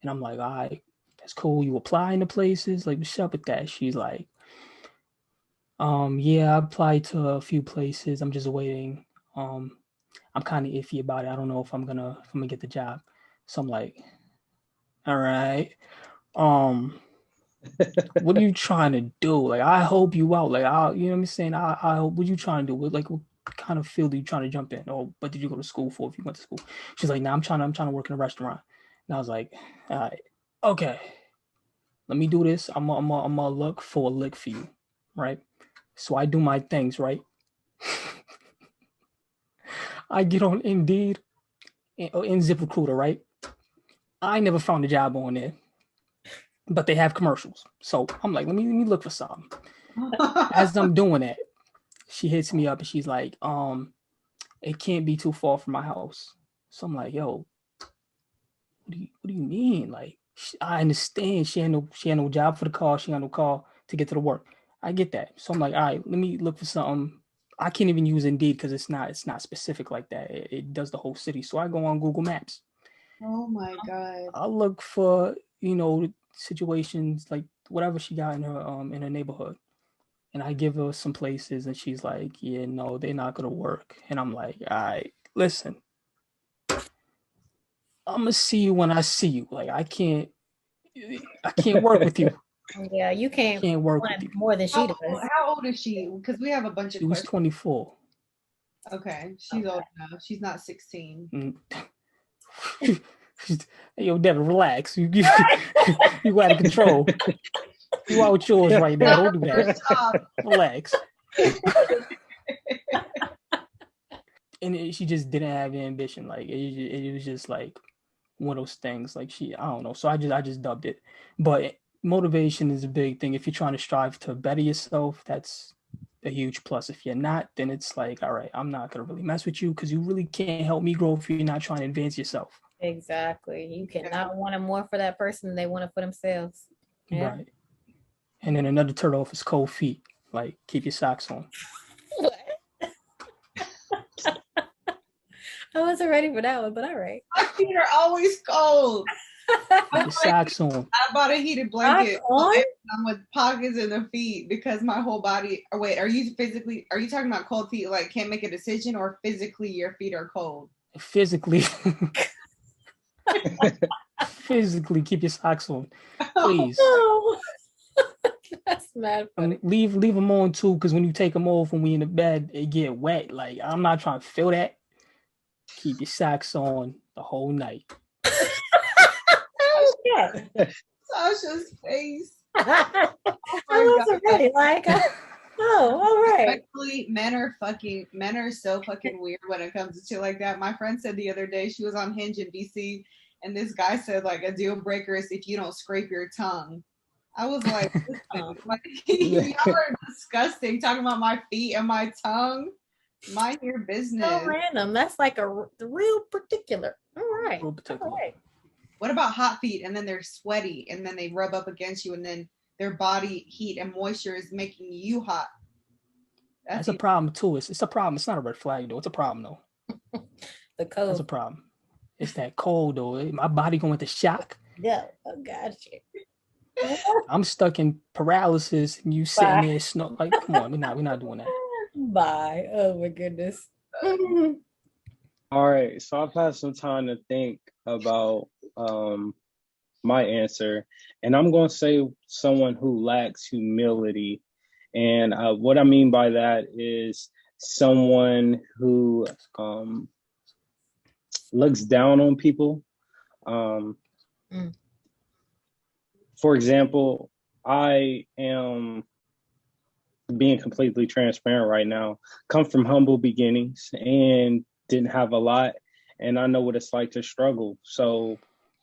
And I'm like, all right, that's cool. You applying to places? Like, what's up with that? She's like, yeah, I applied to a few places. I'm just waiting. I'm kind of iffy about it. I don't know if I'm gonna get the job. So I'm like, all right. What are you trying to do? Like, I help you out. Like, you know what I'm saying? I hope. What you trying to do? What kind of field are you trying to jump in? Or what did you go to school for? If you went to school, she's like, nah, I'm trying to work in a restaurant. And I was like, all right, okay, let me do this. I'm gonna look for a lick for you, right? So I do my things, right? I get on Indeed or in ZipRecruiter, right? I never found a job on there, but they have commercials. So I'm like, let me look for something. As I'm doing that, she hits me up and she's like, it can't be too far from my house. So I'm like, yo, what do you mean? Like, I understand she had no job for the car. She had no car to get to the work. I get that. So I'm like, all right, let me look for something. I can't even use Indeed because it's not specific like that. It does the whole city. So I go on Google Maps. Oh my God. I'll look for, situations like whatever she got in her neighborhood. And I give her some places and she's like, yeah, no, they're not gonna work. And I'm like, all right, listen, I'm gonna see you when I see you. Like I can't work with you. Yeah, you can't work with you. more than she does. How old is she? Because we have a bunch of She was questions. 24. Okay, she's old enough. She's not 16. Hey, yo, Devin, relax. You out of control. You out with yours right now. Don't do that. Relax. And she just didn't have the ambition. Like it was just like one of those things. Like I don't know. So I just dubbed it. But motivation is a big thing. If you're trying to strive to better yourself, that's a huge plus. If you're not, then it's like, all right, I'm not gonna really mess with you because you really can't help me grow if you're not trying to advance yourself. Exactly. You cannot want more for that person than they want it for themselves. Yeah. Right. And then another turn off is cold feet. Like keep your socks on. What? I wasn't ready for that one, but all right. My feet are always cold. Keep your socks on. I bought a heated blanket with pockets in the feet because my whole body. Oh, wait, are you talking about cold feet? Like can't make a decision, or physically your feet are cold? Physically. Physically keep your socks on, please. Oh, that's mad funny. Leave them on too, because when you take them off when we in the bed, it get wet. Like I'm not trying to feel that. Keep your socks on the whole night. Sasha's face. I wasn't ready. Like, all right. Actually, men are so fucking weird when it comes to shit like that. My friend said the other day she was on Hinge in DC, and this guy said like a deal breaker is if you don't scrape your tongue. I was like, y'all are disgusting. Talking about my feet and my tongue. Mind your business. So random. That's like the real particular. All right. Real particular. All right. What about hot feet and then they're sweaty and then they rub up against you and then their body heat and moisture is making you hot? That's a problem too. It's a problem. It's not a red flag though. It's a problem though. The cold. That's a problem. It's that cold though. My body going into shock. Yeah. Oh, gotcha. I'm stuck in paralysis and you sitting there snow. Like, come on, we're not doing that. Bye. Oh my goodness. All right, so I've had some time to think about my answer, and I'm going to say someone who lacks humility. And what I mean by that is someone who looks down on people. For example, I am being completely transparent right now, come from humble beginnings and didn't have a lot. And I know what it's like to struggle. So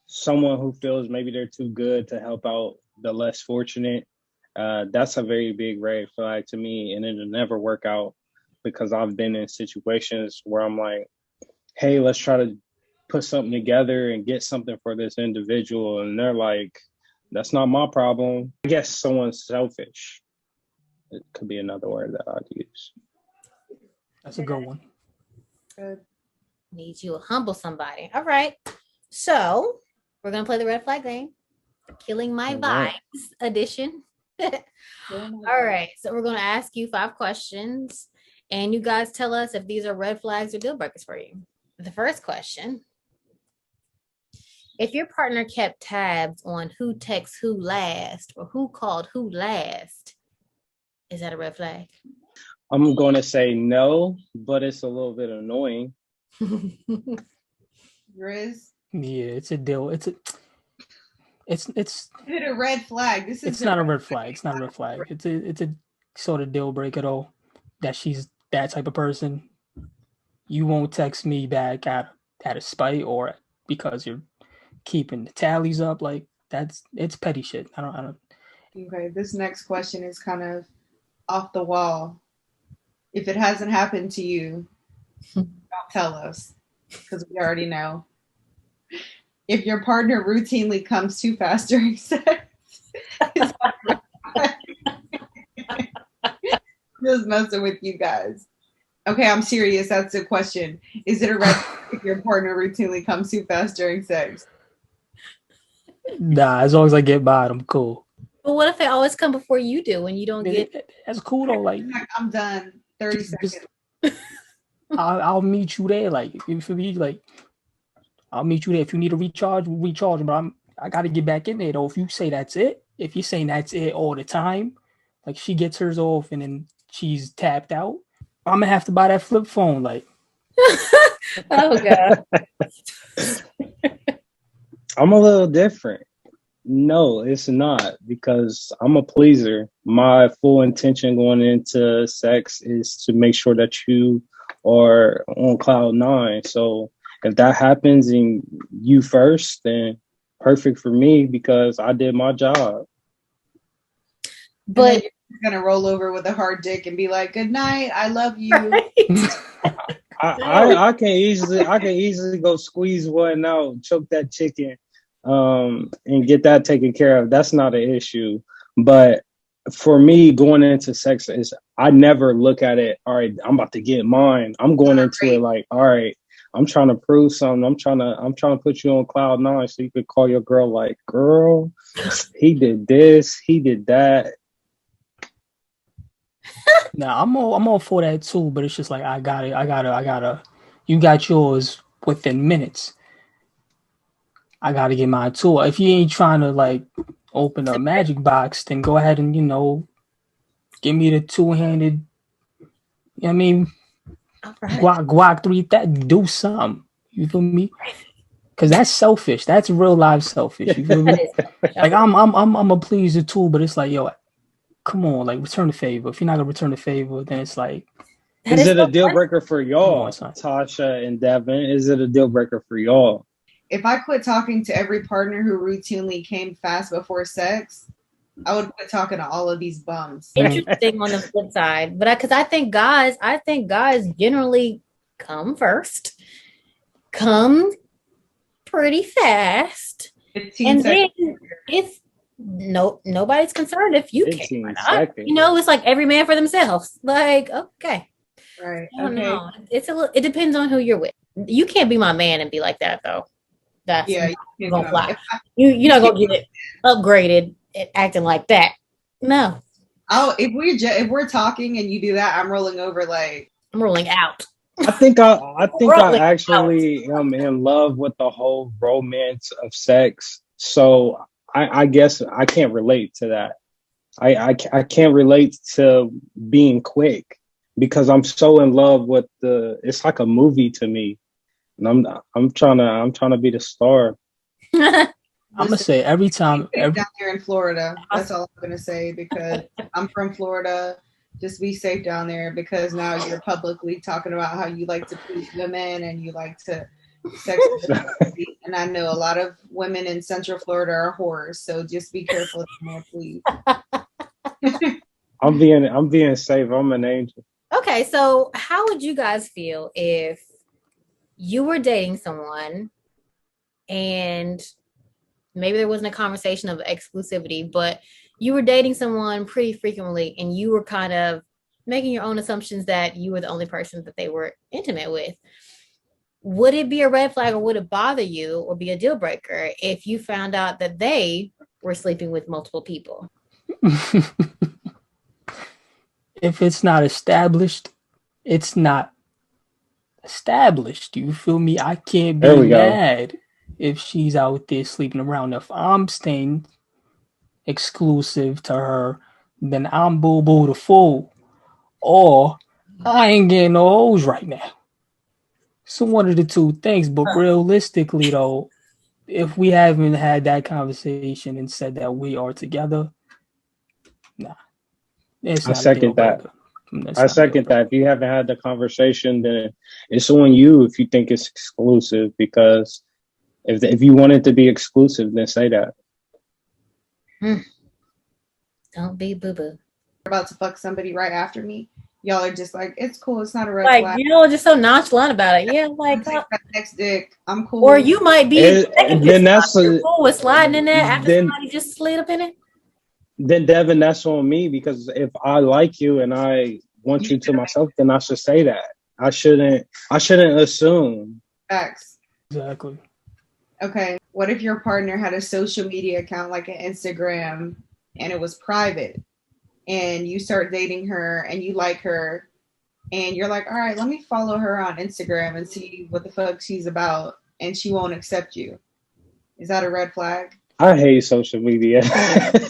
someone who feels maybe they're too good to help out the less fortunate, that's a very big red flag to me. And it'll never work out because I've been in situations where I'm like, hey, let's try to put something together and get something for this individual, and they're like, that's not my problem. I guess someone's selfish. It could be another word that I'd use. That's a good one. Good. Need you to humble somebody. All right. So we're gonna play the red flag game. Killing my All right. vibes edition. All right. So we're gonna ask you 5 questions, and you guys tell us if these are red flags or deal breakers for you. The first question: if your partner kept tabs on who texts who last or who called who last, is that a red flag? I'm going to say no, but it's a little bit annoying. Riz, Yeah, it's a deal. It's is it a red flag? it's not a red flag. It's not a red flag. It's a sort of deal breaker though, that she's that type of person. You won't text me back out of spite or because you're keeping the tallies up. Like it's petty shit. I don't. Okay, this next question is kind of off the wall. If it hasn't happened to you, don't tell us because we already know. If your partner routinely comes too fast during sex, just messing with you guys. Okay, I'm serious. That's the question. Is it a red flag if your partner routinely comes too fast during sex? Nah, as long as I get by it, I'm cool. But what if they always come before you do and you don't get? That's cool though. Like I'm done. 30 seconds. I'll meet you there. Like if you like, I'll meet you there. If you need to recharge, we'll recharge. But I got to get back in there though. If you say that's it, if you're saying that's it all the time, like she gets hers off and then she's tapped out, I'm gonna have to buy that flip phone. Like, Oh god. I'm a little different. No, it's not, because I'm a pleaser. My full intention going into sex is to make sure that you are on cloud 9. So if that happens and you first, then perfect for me because I did my job. But you're gonna roll over with a hard dick and be like, "Good night, I love you." I can easily go squeeze one out, choke that chicken, and get that taken care of. That's not an issue. But for me, going into sex is I never look at it, all right, I'm about to get mine. I'm going into it like, all right, I'm trying to prove something. I'm trying to put you on cloud 9 so you could call your girl like, girl, he did this, he did that. nah, I'm all for that too. But it's just like I gotta. You got yours within minutes. I gotta get mine too. If you ain't trying to like open a magic box, then go ahead and give me the 2-handed. You know what I mean, right. Guac 3, that do something. You feel me? Because that's selfish. That's real life selfish. You feel me? Like I'm a pleaser too, but it's like, yo, come on, like return the favor. If you're not gonna return the favor, then it's like. Is it a deal breaker for y'all, Tasha and Devin? Is it a deal breaker for y'all? If I quit talking to every partner who routinely came fast before sex, I would quit talking to all of these bums. Interesting on the flip side, but because I think guys generally come first, come pretty fast, and then it's nobody's concerned if you came or not. It's like every man for themselves. Like, okay, right? I don't know. It depends on who you're with. You can't be my man and be like that though. That's you're gonna fly. You're not gonna get it upgraded and acting like that. No. Oh, if we're talking and you do that, I'm rolling over. Like I'm rolling out. I think I actually am in love with the whole romance of sex. So I guess I can't relate to that. I can't relate to being quick because I'm so in love with it's like a movie to me. And I'm trying to be the star. I'm gonna say every time down here in Florida. That's all I'm gonna say because I'm from Florida. Just be safe down there because now you're publicly talking about how you like to please women and you like to sex. And I know a lot of women in Central Florida are whores, so just be careful down there, please. I'm being safe. I'm an angel. Okay, so how would you guys feel if you were dating someone and maybe there wasn't a conversation of exclusivity, but you were dating someone pretty frequently and you were kind of making your own assumptions that you were the only person that they were intimate with. Would it be a red flag or would it bother you or be a deal breaker if you found out that they were sleeping with multiple people? If it's not established, it's not established. You feel me? I can't be mad if she's out there sleeping around. If I'm staying exclusive to her, then I'm boo boo the fool. Or I ain't getting no hoes right now. So one of the two things. But realistically though, if we haven't had that conversation and said that we are together, nah. It's not a deal breaker. I second that. If you haven't had the conversation, then it's on you if you think it's exclusive. Because if you want it to be exclusive, then say that. Don't be boo boo. About to fuck somebody right after me. Y'all are just like, it's cool. It's not a red flag. Like, you know, just so nonchalant about it. Yeah, like that next dick. I'm cool. Or you might be. Then that's cool with sliding in there after somebody just slid up in it. Then Devin, that's on me, because if I like you and I want you to myself, then I should say that. I shouldn't assume. Facts. Exactly. Okay. What if your partner had a social media account like an Instagram and it was private and you start dating her and you like her and you're like, all right, let me follow her on Instagram and see what the fuck she's about, and she won't accept you? Is that a red flag? I hate social media.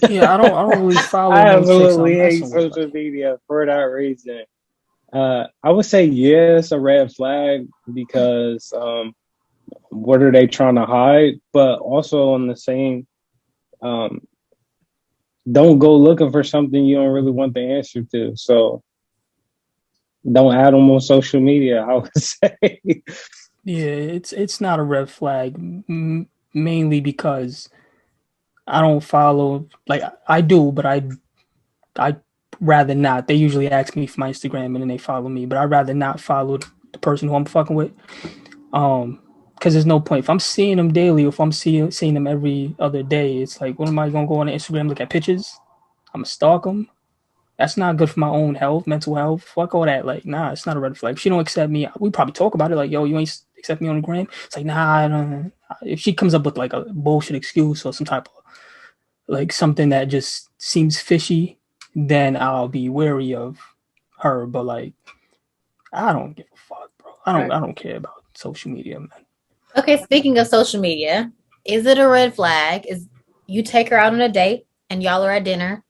Yeah, I don't really follow. I absolutely hate social media for that reason. I would say yes, a red flag, because what are they trying to hide? But also on the same, don't go looking for something you don't really want the answer to. So don't add them on social media, I would say. Yeah, it's not a red flag, mainly because I don't follow, like I do, but I rather not. They usually ask me for my Instagram and then they follow me, but I'd rather not follow the person who I'm fucking with. Because there's no point. If I'm seeing them daily, or if I'm seeing them every other day, it's like, what am I gonna go on Instagram, look at pictures? I'm gonna stalk them. That's not good for my own health, mental health. Fuck all that. Like, nah, it's not a red flag. If she don't accept me, we probably talk about it. Like, yo, you ain't accept me on the gram. It's like, nah, I don't. If she comes up with like a bullshit excuse or some type of like something that just seems fishy, then I'll be wary of her. But like, I don't give a fuck, bro. I don't care about social media, man. Okay, speaking of social media, is it a red flag? Is you take her out on a date and y'all are at dinner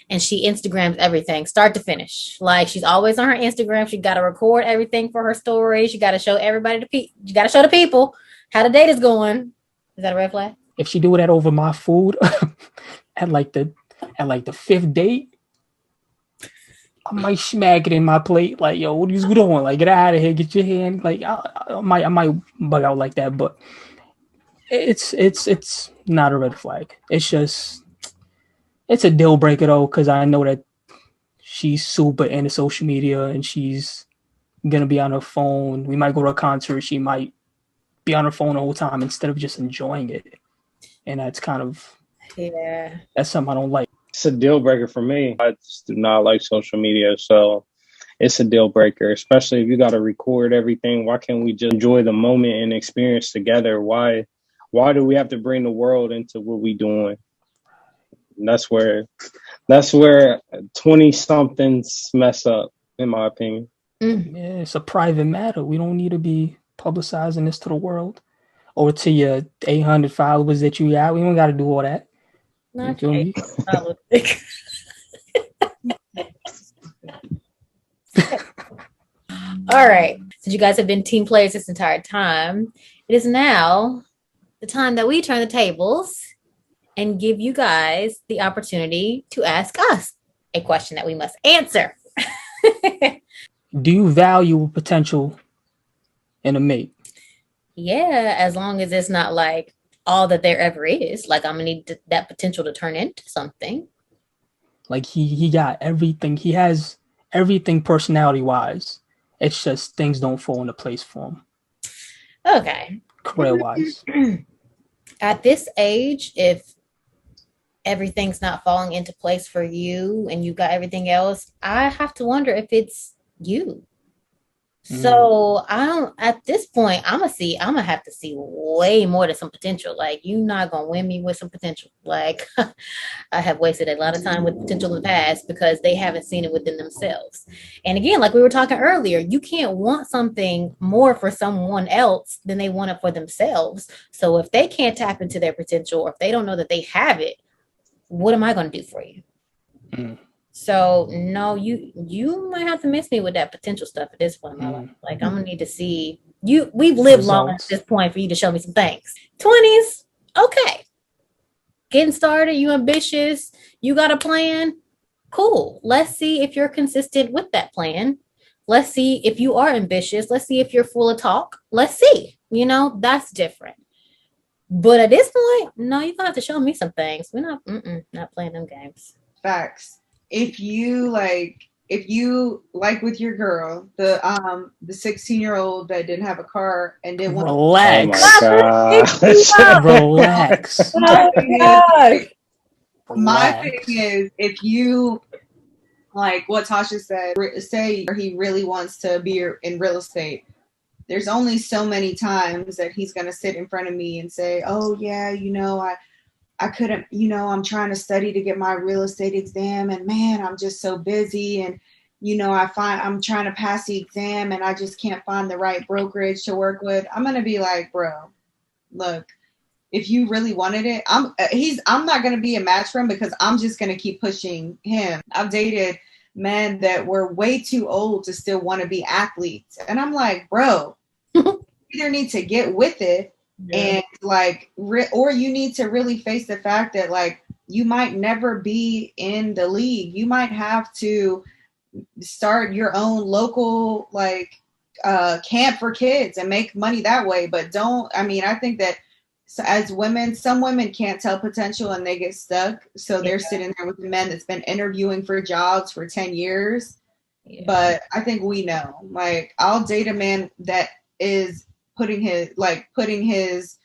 and she Instagrams everything, start to finish. Like, she's always on her Instagram. She got to record everything for her story. She got to show everybody you got to show the people how the date is going. Is that a red flag? If she do that over my food at like the fifth date, I might smack it in my plate. Like, yo, what are you doing? Like, get out of here, get your hand. Like, I might bug out like that, but it's not a red flag. It's a deal breaker though, because I know that she's super into social media and she's gonna be on her phone. We might go to a concert. She might be on her phone the whole time instead of just enjoying it. And that's kind of, that's something I don't like. It's a deal breaker for me. I just do not like social media. So it's a deal breaker, especially if you got to record everything. Why can't we just enjoy the moment and experience together? Why do we have to bring the world into what we doing? And that's where 20-somethings mess up, in my opinion. Yeah, it's a private matter. We don't need to be publicizing this to the world or to your 800 followers that you got. We don't got to do all that. Not you me? All right. Since you guys have been team players this entire time, it is now the time that we turn the tables and give you guys the opportunity to ask us a question that we must answer. Do you value potential in a mate? Yeah, as long as it's not like all that there ever is. Like, I'm gonna need that potential to turn into something. Like he got everything. He has everything personality wise. It's just things don't fall into place for him. Okay. career wise? At this age, if everything's not falling into place for you and you got everything else, I have to wonder if it's you. So I don't at this point, I'm gonna have to see way more than some potential. Like you're not gonna win me with some potential. Like I have wasted a lot of time with potential in the past because they haven't seen it within themselves. And again, like we were talking earlier, you can't want something more for someone else than they want it for themselves. So if they can't tap into their potential or if they don't know that they have it, what am I gonna do for you? Mm. So no, you might have to miss me with that potential stuff at this point in my life. Like I'm gonna need to see you. We've lived long at this point for you to show me some things. 20s, okay. Getting started, you ambitious, you got a plan. Cool. Let's see if you're consistent with that plan. Let's see if you are ambitious. Let's see if you're full of talk. Let's see. You know, that's different. But at this point, no, you're gonna have to show me some things. We're not playing them games. Facts. If you like with your girl, the 16-year-old that didn't have a car and didn't want relax. Oh Relax. My thing is if you like what Tasha said, say he really wants to be in real estate, there's only so many times that he's going to sit in front of me and say, oh yeah, you know, I couldn't, you know, I'm trying to study to get my real estate exam and man, I'm just so busy. And, you know, I'm trying to pass the exam and I just can't find the right brokerage to work with. I'm going to be like, bro, look, if you really wanted it, I'm not going to be a match for him because I'm just going to keep pushing him. I've dated men that were way too old to still want to be athletes. And I'm like, bro, you either need to get with it. Yeah. And like, or you need to really face the fact that like you might never be in the league. You might have to start your own local like camp for kids and make money that way. But I think that as women, some women can't tell potential and they get stuck. So they're sitting there with a man that's been interviewing for jobs for 10 years. Yeah. But I think we know, like I'll date a man that is putting his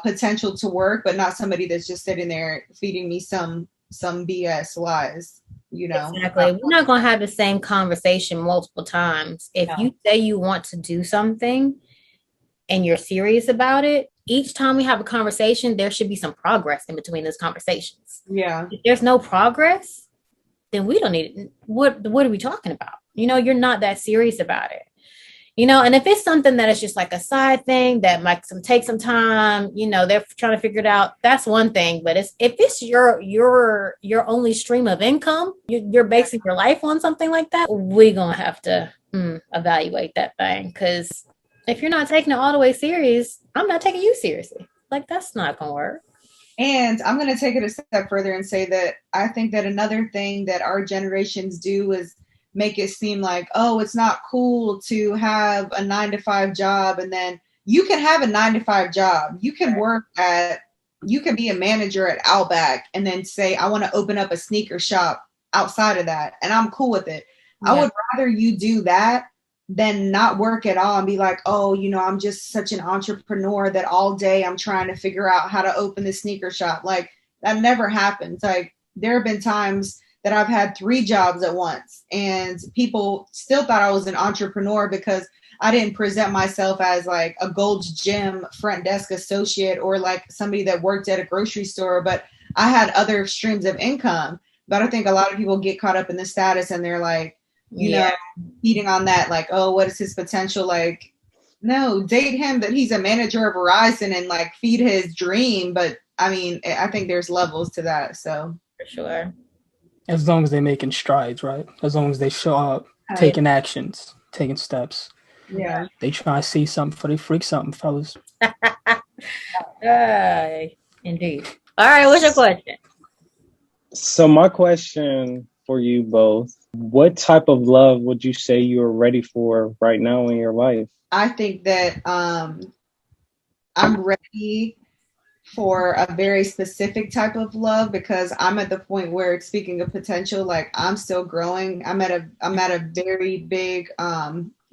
potential to work, but not somebody that's just sitting there feeding me some BS lies, you know. Exactly. We're not going to have the same conversation multiple times. If you say you want to do something and you're serious about it, each time we have a conversation, there should be some progress in between those conversations. Yeah. If there's no progress, then we don't need it. What are we talking about? You know, you're not that serious about it. You know, and if it's something that is just like a side thing that might take some time, you know, they're trying to figure it out. That's one thing. But if it's your only stream of income, you're basing your life on something like that, we're gonna have to evaluate that thing. Because if you're not taking it all the way serious, I'm not taking you seriously. Like that's not gonna work. And I'm gonna take it a step further and say that I think that another thing that our generations do is make it seem like, oh, it's not cool to have a 9-to-5 job. And then you can have a 9-to-5 job. You can you can be a manager at Outback and then say, I want to open up a sneaker shop outside of that. And I'm cool with it. Yeah. I would rather you do that than not work at all and be like, oh, you know, I'm just such an entrepreneur that all day I'm trying to figure out how to open the sneaker shop. Like that never happens. Like there have been times that I've had 3 jobs at once and people still thought I was an entrepreneur because I didn't present myself as like a Gold's Gym front desk associate or like somebody that worked at a grocery store, but I had other streams of income. But I think a lot of people get caught up in the status and they're like, you know, feeding on that, like, oh, what is his potential? Like, no, date him that he's a manager of Verizon and like feed his dream. But I mean, I think there's levels to that. So for sure. As long as they're making strides, right? As long as they show up, taking actions, taking steps. Yeah. They try to see something before they freak something, fellas. Indeed. All right, what's your question? So my question for you both, what type of love would you say you're ready for right now in your life? I think that I'm ready for a very specific type of love because I'm at the point where, speaking of potential, like I'm still growing. I'm at a very big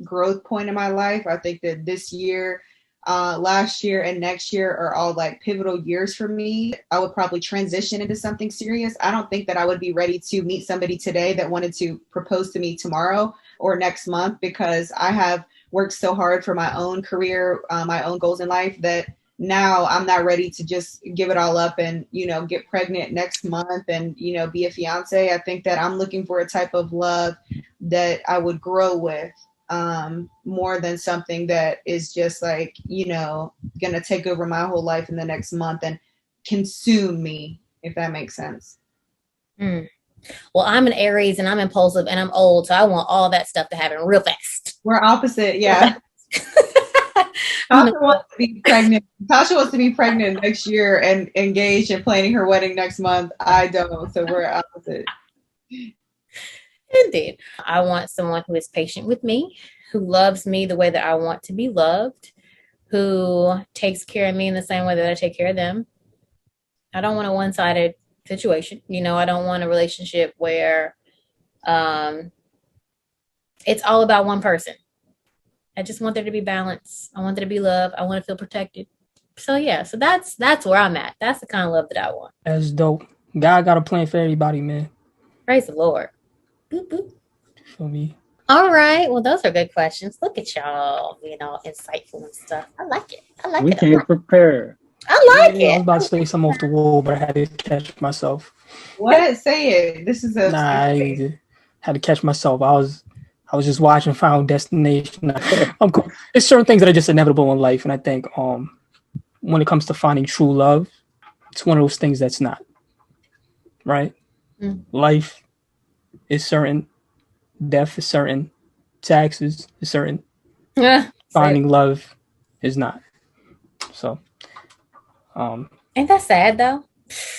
growth point in my life. I think that this year last year and next year are all like pivotal years for me. I would probably transition into something serious. I don't think that I would be ready to meet somebody today that wanted to propose to me tomorrow or next month, because I have worked so hard for my own career, my own goals in life, that now I'm not ready to just give it all up and, you know, get pregnant next month and, you know, be a fiance. I think that I'm looking for a type of love that I would grow with, more than something that is just like, you know, gonna take over my whole life in the next month and consume me, if that makes sense. Well, I'm an Aries and I'm impulsive and I'm old, so I want all that stuff to happen real fast. We're opposite, yeah. Tasha wants to be pregnant. Tasha wants to be pregnant next year and engaged and planning her wedding next month. I don't, so we're opposite. Indeed. I want someone who is patient with me, who loves me the way that I want to be loved, who takes care of me in the same way that I take care of them. I don't want a one-sided situation. You know, I don't want a relationship where it's all about one person. I just want there to be balance. I want there to be love. I want to feel protected. So yeah, so that's where I'm at. That's the kind of love that I want. That's dope. God got a plan for everybody, man. Praise the Lord. Boop, boop. For me. All right. Well, those are good questions. Look at y'all being all insightful and stuff. I like it. We came prepared. I like it. I was about to say something off the wall, but I had to catch myself. What? Say it. This is a... I had to catch myself. I was just watching Final Destination. I'm cool. There's certain things that are just inevitable in life, and I think when it comes to finding true love, it's one of those things that's not. Right? Life is certain. Death is certain. Taxes is certain. Finding love is not. So, ain't that sad though?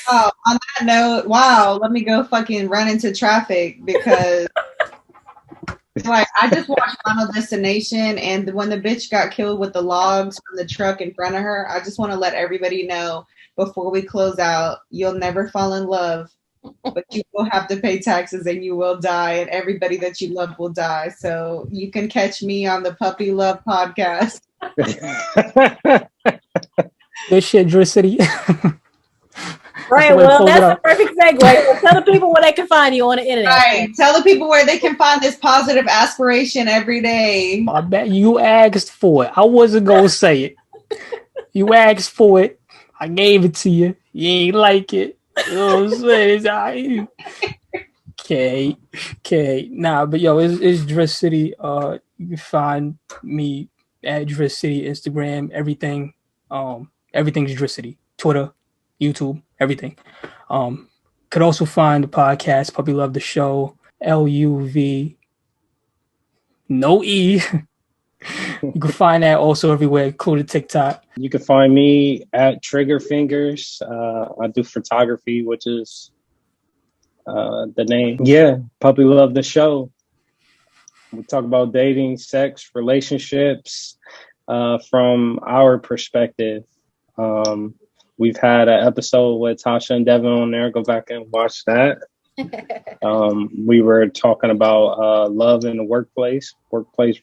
Oh, on that note, wow, let me go fucking run into traffic because like I just watched Final Destination, and when the bitch got killed with the logs from the truck in front of her, I just want to let everybody know before we close out, you'll never fall in love. But you will have to pay taxes and you will die, and everybody that you love will die. So you can catch me on the Puppy Luv podcast. Good shit, Drew City. Right, well, that's the perfect segue. So tell the people where they can find you on the internet. Right, tell the people where they can find this positive aspiration every day. I bet you asked for it. I wasn't going to say it. You asked for it. I gave it to you. You ain't like it. You know what I'm saying? Okay. Nah, but yo, it's Dress City. You can find me at Dress City, Instagram, everything. Everything's Dress City. Twitter, YouTube, everything. Could also find the podcast, Puppy Luv the Show, LUV, no E. You can find that also everywhere, including TikTok. You can find me at Trigger Fingers. I do photography, which is the name. Yeah, Puppy Luv the Show. We talk about dating, sex, relationships from our perspective. We've had an episode with Tasha and Devin on there. Go back and watch that. We were talking about love in the workplace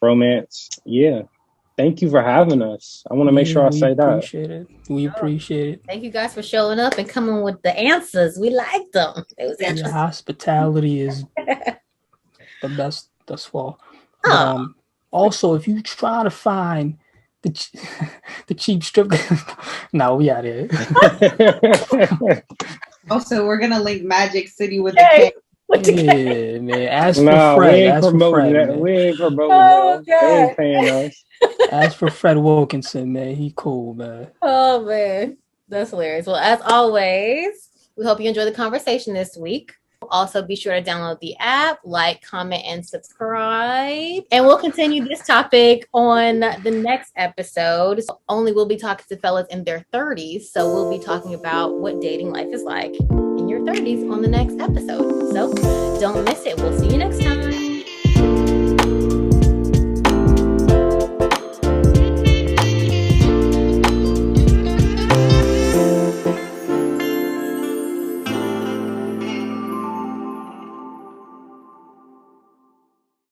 romance. Yeah. Thank you for having us. I want to make sure I say that. We appreciate it. Thank you guys for showing up and coming with the answers. We liked them. It was interesting. Your hospitality is the best thus far. Also, if you try to find the cheap strip, no, we out here. Also, we're gonna link Magic City with the K. Yeah, man. Ask for Fred. We ain't promoting that. We ain't promoting that. They ain't paying us. Ask for Fred Wilkinson, man. He cool, man. Oh, man. That's hilarious. Well, as always, we hope you enjoyed the conversation this week. Also, be sure to download the app, like, comment, and subscribe. And we'll continue this topic on the next episode. Only we'll be talking to fellas in their 30s. So we'll be talking about what dating life is like in your 30s on the next episode. So don't miss it. We'll see you next time.